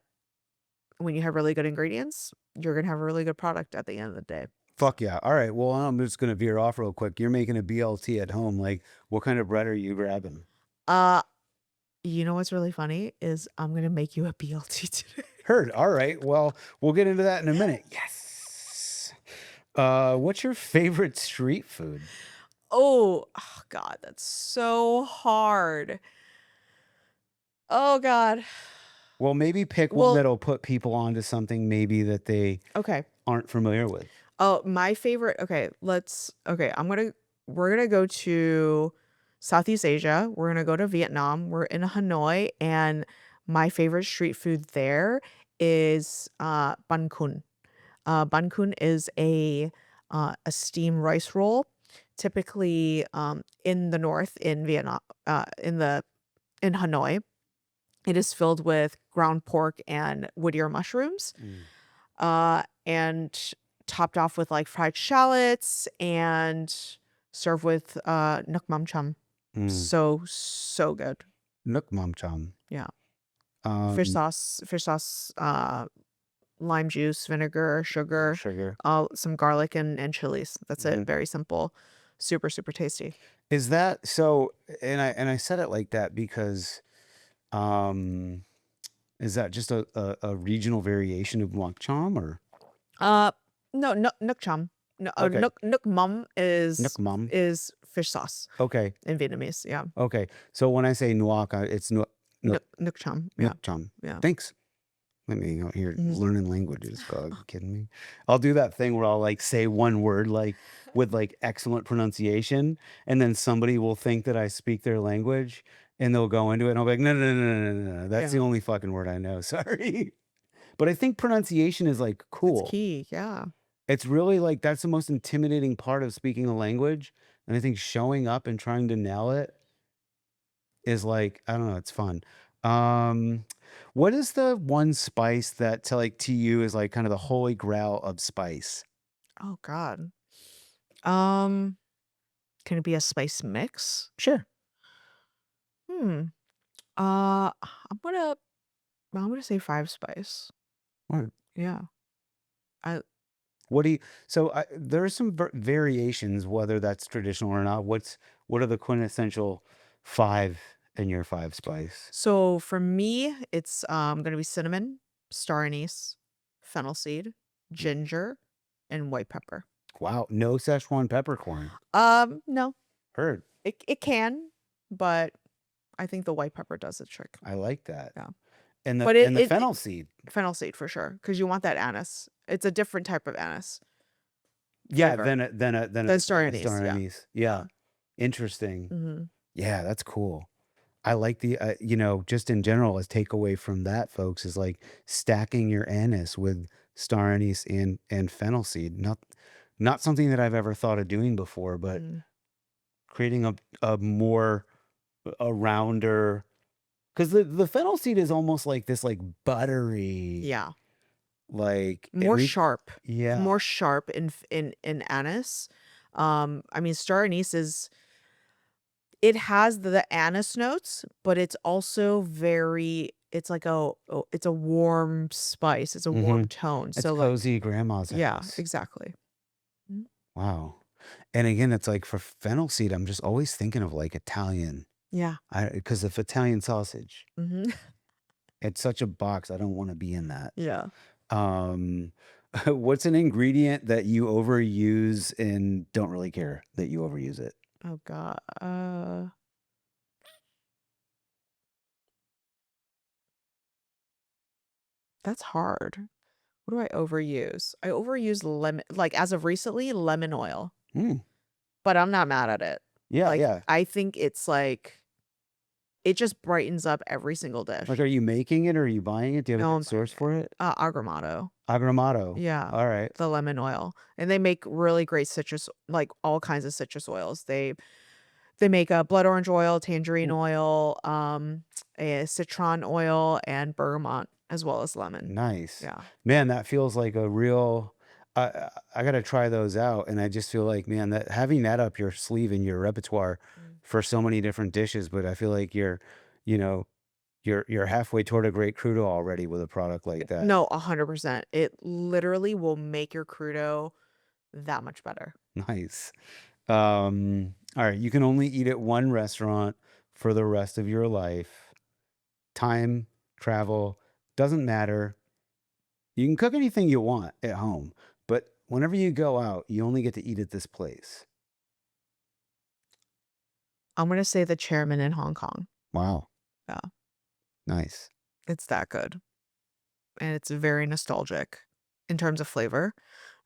when you have really good ingredients, you're gonna have a really good product at the end of the day. So, Fuck yeah. All right. Well, I'm just going to veer off real quick. You're making a BLT at home. Like, what kind of bread are you grabbing? uh, you know what's really funny is I'm gonna make you a BLT today. Heard. All right. Well, we'll get into that in a minute. Yes. What's your favorite street food? Oh God, that's so hard. Oh God. Well, maybe pick one Well, that'll put people onto something maybe that they okay. aren't familiar with. Oh, my favorite. Okay, we're gonna go to Southeast Asia. We're gonna go to Vietnam. We're in Hanoi, and my favorite street food there is banh kun. Banh kun is a steamed rice roll, typically in the north in Vietnam, in Hanoi. It is filled with ground pork and Whittier mushrooms, Mm. and topped off with like fried shallots and served with nuoc mam chum. Mm. So good. Nook Mom Chum. Yeah. Um, Fish sauce, lime juice, vinegar, sugar, sugar. some garlic and chilies. That's it. Mhm. Very simple. Super, super tasty. Is that so? And I said it like that because, um, is that just a regional variation of Muang Cham or Uh, no, nuoc chum. No, okay, nuoc mum Nook Mom? is fish sauce Okay. in Vietnamese. Yeah. Okay. So when I say nuoc, it's Nuk Nuk Cham. Yeah. nuoc cham. Yeah. Thanks. Let me out here Mhm. learning languages. God, you kidding me? I'll do that thing where I'll like say one word like with like excellent pronunciation, and then somebody will think that I speak their language, and they'll go into it, and I'll be like, no, no, no, no, no, no, that's the Yeah. only fucking word I know. Sorry, but I think pronunciation is like It's cool. key. Yeah. It's really like that's the most intimidating part of speaking a language, and I think showing up and trying to nail it is like, I don't know, it's fun. Um, what is the one spice that to you is like kind of the holy grail of spice? Oh God. Um, can it be a spice mix? Sure. Hmm. Uh, I'm gonna I'm gonna say five spice. Word. Yeah. I What do you so there are some variations, whether that's traditional or not. What are the quintessential five in your five spice? So for me, it's gonna be cinnamon, star anise, fennel seed, ginger, and white pepper. Wow, no Szechuan peppercorn. No, Heard. it can, but I think the white pepper does the trick. I like that. Yeah. And But the fennel seed. fennel seed for sure, because you want that anise. It's a different type of anise Yeah, flavor than star a anise. star Yeah. anise. Yeah. Interesting. Mm-hmm. Yeah, that's cool. I like the, just in general, as takeaway from that, folks, is like stacking your anise with star anise and fennel seed. Not something that I've ever thought of doing before, but Mm. creating a more a rounder, because the fennel seed is almost like this like buttery, Yeah. like More sharp. yeah. More sharp in anise. I mean, star anise is it has the anise notes, but it's also very it's like it's a warm spice. It's a warm Hmm. tone. It's So like cozy grandma's yeah, house. exactly. Mhm. Wow. And again, it's like for fennel seed, I'm just always thinking of like Italian. Yeah. Because of Italian sausage. Mhm. It's such a box. I don't want to be in that. Yeah. Um, what's an ingredient that you overuse and don't really care that you overuse it? Oh god. That's hard. What do I overuse? I overuse lemon like as of recently, lemon oil, Mm. but I'm not mad at it. Yeah, Like yeah. I think it's like it just brightens up every single Like, dish. are you making it or are you buying it? Do you have a No, good source for it? agrumato. Agrumato. Yeah, All right. the lemon oil. And they make really great citrus like all kinds of citrus oils. They make a blood orange oil, tangerine Ooh, oil, a citron oil, and bergamot as well as lemon. nice. Yeah. Man, that feels like a real. I got to try those out, and I just feel like, man, that having that up your sleeve in your repertoire Mm. for so many different dishes. But I feel like you know, you're halfway toward a great crudo already with a product like that. No, 100%. It literally will make your crudo that much better. Nice. All right, you can only eat at one restaurant for the rest of your life. Time, travel, doesn't matter. You can cook anything you want at home, but whenever you go out, you only get to eat at this place. I'm gonna say the chairman in Hong Kong. Wow. Yeah, Nice. it's that good, and it's very nostalgic in terms of flavor,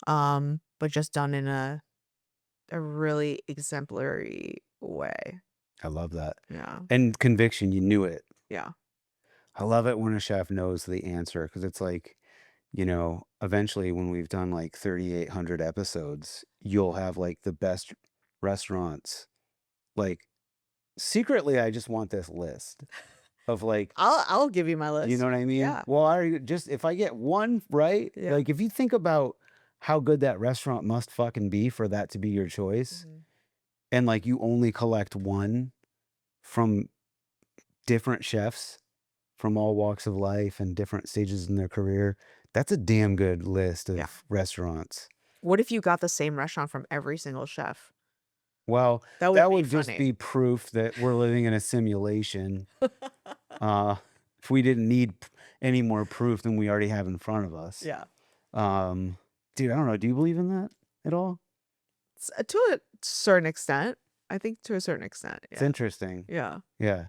but just done in a really exemplary way. I love that. Yeah, And conviction, you knew it. yeah. I love it when a chef knows the answer because it's like, eventually when we've done like 3,800 episodes, you'll have like the best restaurants. Like, secretly, I just want this list of like, I'll give you my you know list. what I mean? Yeah, Well, just if I get one right, yeah. like if you think about how good that restaurant must fucking be for that to be your choice, Mhm. and like you only collect one from different chefs from all walks of life and different stages in their career, that's a damn good list Yeah. of restaurants. What if you got the same restaurant from every single chef? Well, That would that be would just funny. be proof that we're living in a simulation. Uh, if we didn't need any more proof than we already have in front of us. Yeah. Dude, I don't know. Do you believe in that at all? To a certain extent. I think to a certain extent. It's Yeah. interesting. Yeah. Yeah.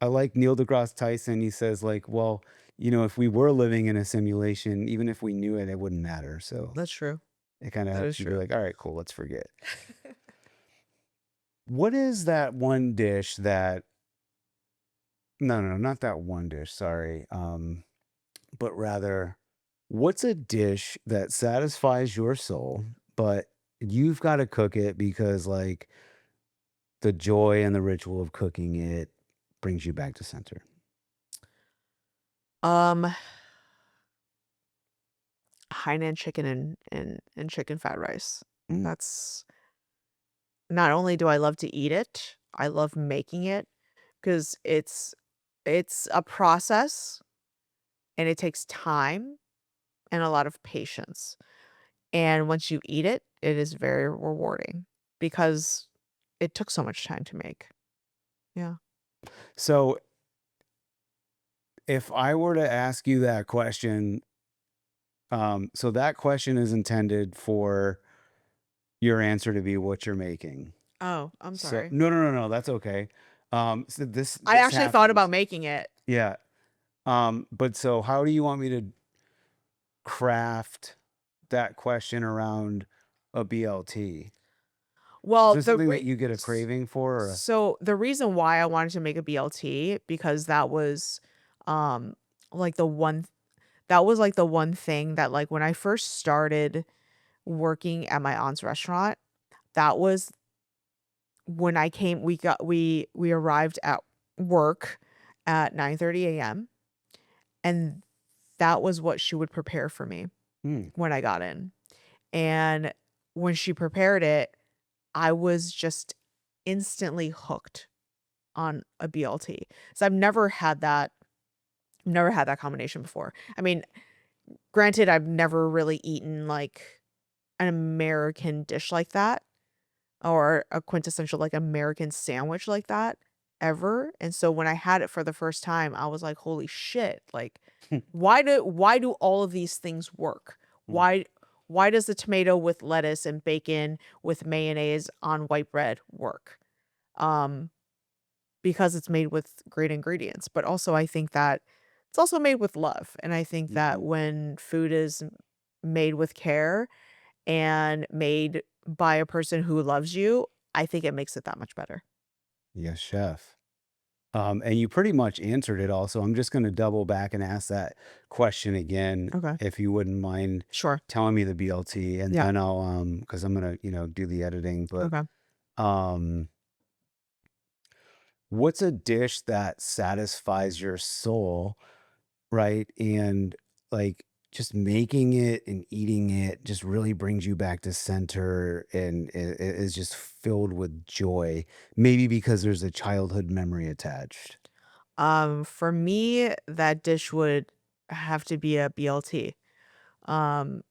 I like Neil deGrasse Tyson. He says, like, well, if we were living in a simulation, even if we knew it, it wouldn't matter. So That's true. it kind of That helps is you be true. like, all right, cool, let's forget. What is that one dish that, no, no, not that one dish, sorry. But rather, what's a dish that satisfies your soul, but you've got to cook it because, like, the joy and the ritual of cooking it brings you back to center? Um, Hainan chicken and chicken fat rice. Mm, That's not only do I love to eat it, I love making it because it's a process and it takes time and a lot of patience. And once you eat it, it is very rewarding because it took so much time to make. Yeah. So, if I were to ask you that question, so that question is intended for your answer to be what you're making. Oh, I'm So sorry. no, no, no, no, that's okay. So this I this actually thought about happens. making it. Yeah. But so how do you want me to craft that question around a BLT? Is Well, this the something that re- you get a s- craving for? Or so the reason why I wanted to make a BLT because that was um like the one thing that like when I first started working at my aunt's restaurant, that was when I came we arrived at work at 9:30 a.m. and that was what she would prepare for me Hmm, when I got in. And when she prepared it, I was just instantly hooked on a BLT. So never had that combination before. I mean, granted, I've never really eaten like an American dish like that or a quintessential like American sandwich like that ever. And so when I had it for the first time, I was like, holy shit, like why do all of these things work? hmm, Why does the tomato with lettuce and bacon with mayonnaise on white bread work? Um because it's made with great ingredients, but also I think that it's also made with love. And I think that mhm. when food is made with care and made by a person who loves you, I think it makes it that much better. Yes, chef. And you pretty much answered it all. So I'm just going to double back and ask that question again, Okay. if you wouldn't mind Sure. telling me the BLT, and Yeah. then I'll because I'm gonna do the editing. But Okay. um, what's a dish that satisfies your soul, right? And like just making it and eating it just really brings you back to center and it is just filled with joy. Maybe because there's a childhood memory attached. For me, that dish would have to be a BLT. Um,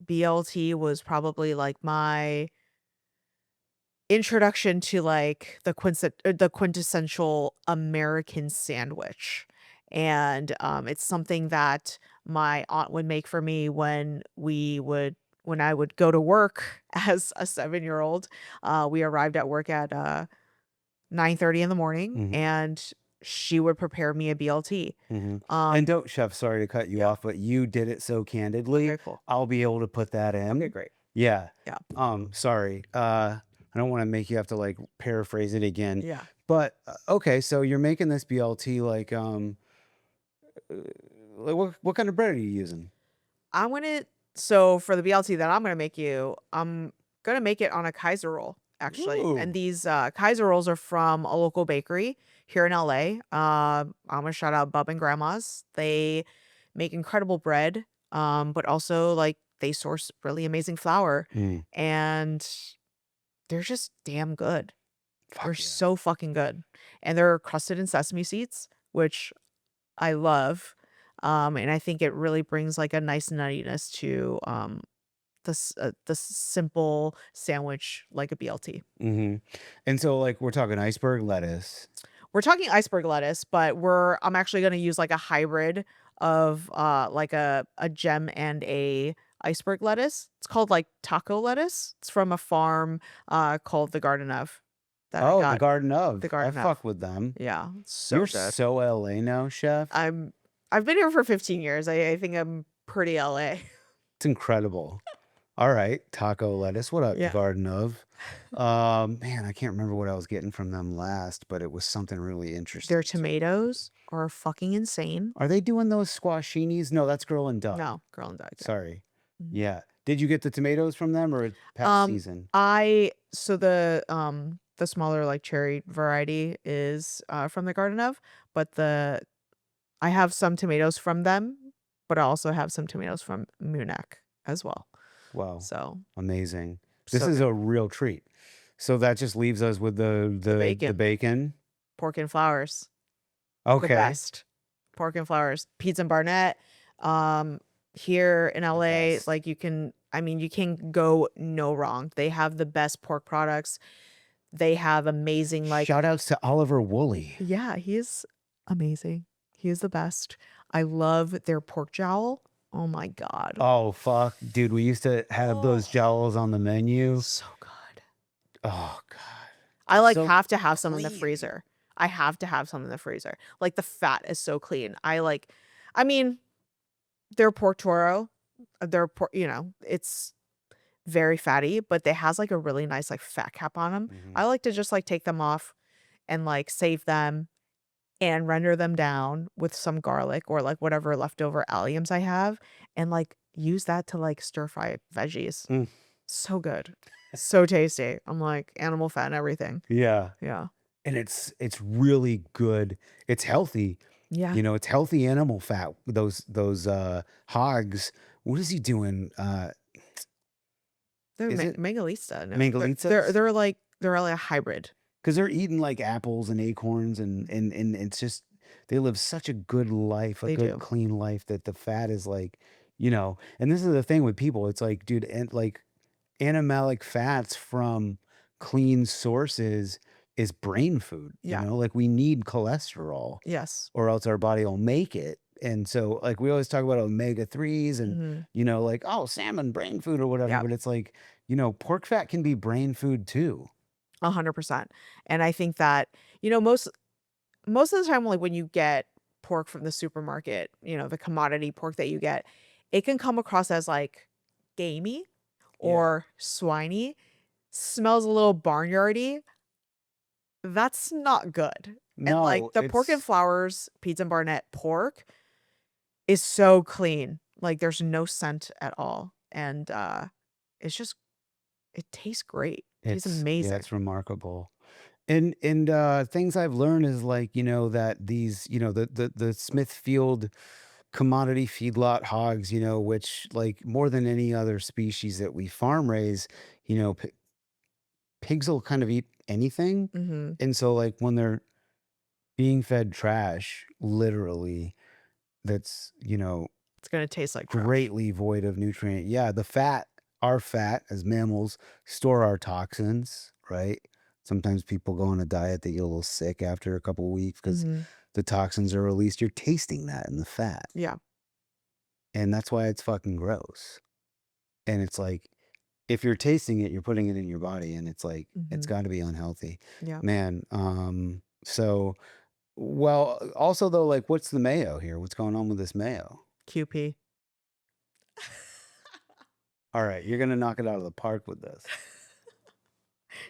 BLT was probably like my introduction to, like, the quintessential American sandwich, and, it's something that my aunt would make for me when I would go to work as a seven-year-old. We arrived at work at, 9:30 in the morning, Hmm. and she would prepare me a BLT. Hmm. And Um don't, chef, sorry to cut you Yeah. off, but you did it so candidly. Okay, cool. I'll be able to put that Okay, in. great. Yeah. Yeah. Sorry. I don't want to make you have to like paraphrase it again. Yeah. But okay, so you're making this BLT uh, like what kind of bread are you using? I'm gonna so for the BLT that I'm gonna make you, I'm gonna make it on a Kaiser roll, actually. And Ooh. these Kaiser rolls are from a local bakery here in LA. I'm gonna shout out Bub and Grandma's. They make incredible bread, but also like they source really amazing flour, Mm, and they're just damn good. They're fuck yeah. so fucking good, and they're crusted in sesame seeds, which I love. And I think it really brings like a nice nuttiness to the simple sandwich like a BLT. Hmm. And so like we're talking iceberg lettuce. We're talking iceberg lettuce, but I'm actually going to use like a hybrid of like a gem and a iceberg lettuce. It's called like taco lettuce. It's from a farm called the Garden of. that I Oh, the got. Garden of. The Garden I of. fuck with them. Yeah, so You're good. so LA now, chef. I've been here for 15 years. I think I'm pretty LA. It's incredible. All right, taco lettuce. What up, the Yeah. Garden of? Man, I can't remember what I was getting from them last, but it was something really interesting. Their tomatoes are fucking insane. Are they doing those squashinis? No, that's Girl and Doug. No, Girl and Doug. Sorry. Mhm. Yeah. Did you get the tomatoes from them or past season? So the smaller like cherry variety is from the Garden of, but I have some tomatoes from them, but I also have some tomatoes from Munich as well. Wow. So Amazing. This so is good. a real treat. So that just leaves us with the bacon. Pork and flowers. The Okay. best. Pork and flowers. Pizza and Barnett. Here in LA, best. like you can go no wrong. They have the best pork products. They have amazing like Shout outs to Oliver Woolley. Yeah, he is amazing. He is the best. I love their pork jowl. Oh my God. Oh fuck. Dude, we used to have those jowls on the menu. So good. Oh God. I like So have to have some in the clean. freezer. I have to have some in the freezer. Like the fat is so clean. Their pork toro, it's very fatty, but it has like a really nice like fat cap on them. Mhm. I like to just like take them off and like save them and render them down with some garlic or like whatever leftover alliums I have and like use that to like stir fry veggies. Mm. So good. So tasty. I'm like animal fat and everything. Yeah. Yeah. And it's really good. It's healthy. Yeah. You know, it's healthy animal fat. Those hogs. What is he doing? They're Is it Mangalista. No. Mangalitas? They're like a hybrid. Because they're eating like apples and acorns and it's just they live such a good life, They do. clean life that the fat is like, and this is the thing with people. It's like, dude, and like animalic fats from clean sources is brain food. Yeah. Like we need cholesterol Yes. or else our body will make it. And so like we always talk about omega-3s and Mhm. like, oh, salmon brain food or whatever, Yep. but it's like, pork fat can be brain food too. 100%. And I think that, most of the time, like when you get pork from the supermarket, the commodity pork that you get, it can come across as like gamey or swiney, smells a little barnyardy. That's not good. And like No, the pork and flowers, Pizza and Barnett pork is so clean. Like there's no scent at all. And it tastes great. It's amazing. Yeah, it's remarkable. And things I've learned is like, that these, the Smithfield commodity feedlot hogs, which like more than any other species that we farm raise, pigs will kind of eat anything. Mhm. And so like when they're being fed trash, literally, that's, It's gonna taste like trash. greatly void of nutrient. Yeah, our fat as mammals store our toxins, right? Sometimes people go on a diet, they get a little sick after a couple weeks because Mhm. the toxins are released. You're tasting that in the fat. Yeah. And that's why it's fucking gross. And it's like, if you're tasting it, you're putting it in your body, and it's like, it's Mhm. got to be unhealthy. Yeah. Man, so, well, also though, like, what's the mayo here? What's going on with this mayo? QP. All right, you're gonna knock it out of the park with this.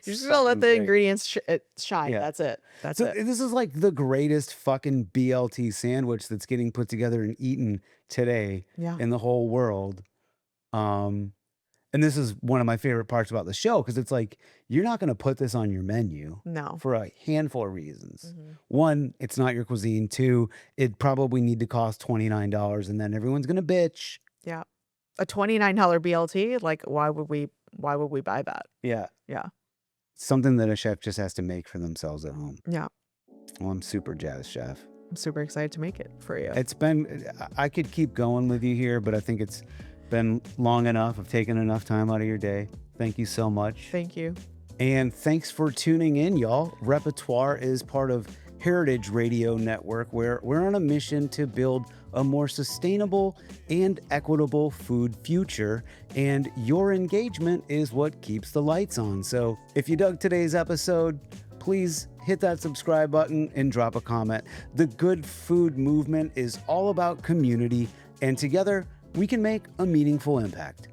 You're just gonna let the ingredients shine. Yeah. That's it. That's So it. this is like the greatest fucking BLT sandwich that's getting put together and eaten today Yeah. in the whole world. And this is one of my favorite parts about the show because it's like you're not going to put this on your menu No. for a handful of reasons. Mhm. One, it's not your cuisine. Two, it probably need to cost $29, and then everyone's going to bitch. Yeah. A $29 BLT, like why would we buy that? Yeah. Yeah. Something that a chef just has to make for themselves at home. Yeah. Well, I'm super jazzed, chef. I'm super excited to make it for you. I could keep going with you here, but I think it's been long enough. I've taken enough time out of your day. Thank you so much. Thank you. And thanks for tuning in, y'all. Repertoire is part of Heritage Radio Network, where we're on a mission to build a more sustainable and equitable food future. And your engagement is what keeps the lights on. So if you dug today's episode, please hit that subscribe button and drop a comment. The Good Food movement is all about community, and together we can make a meaningful impact.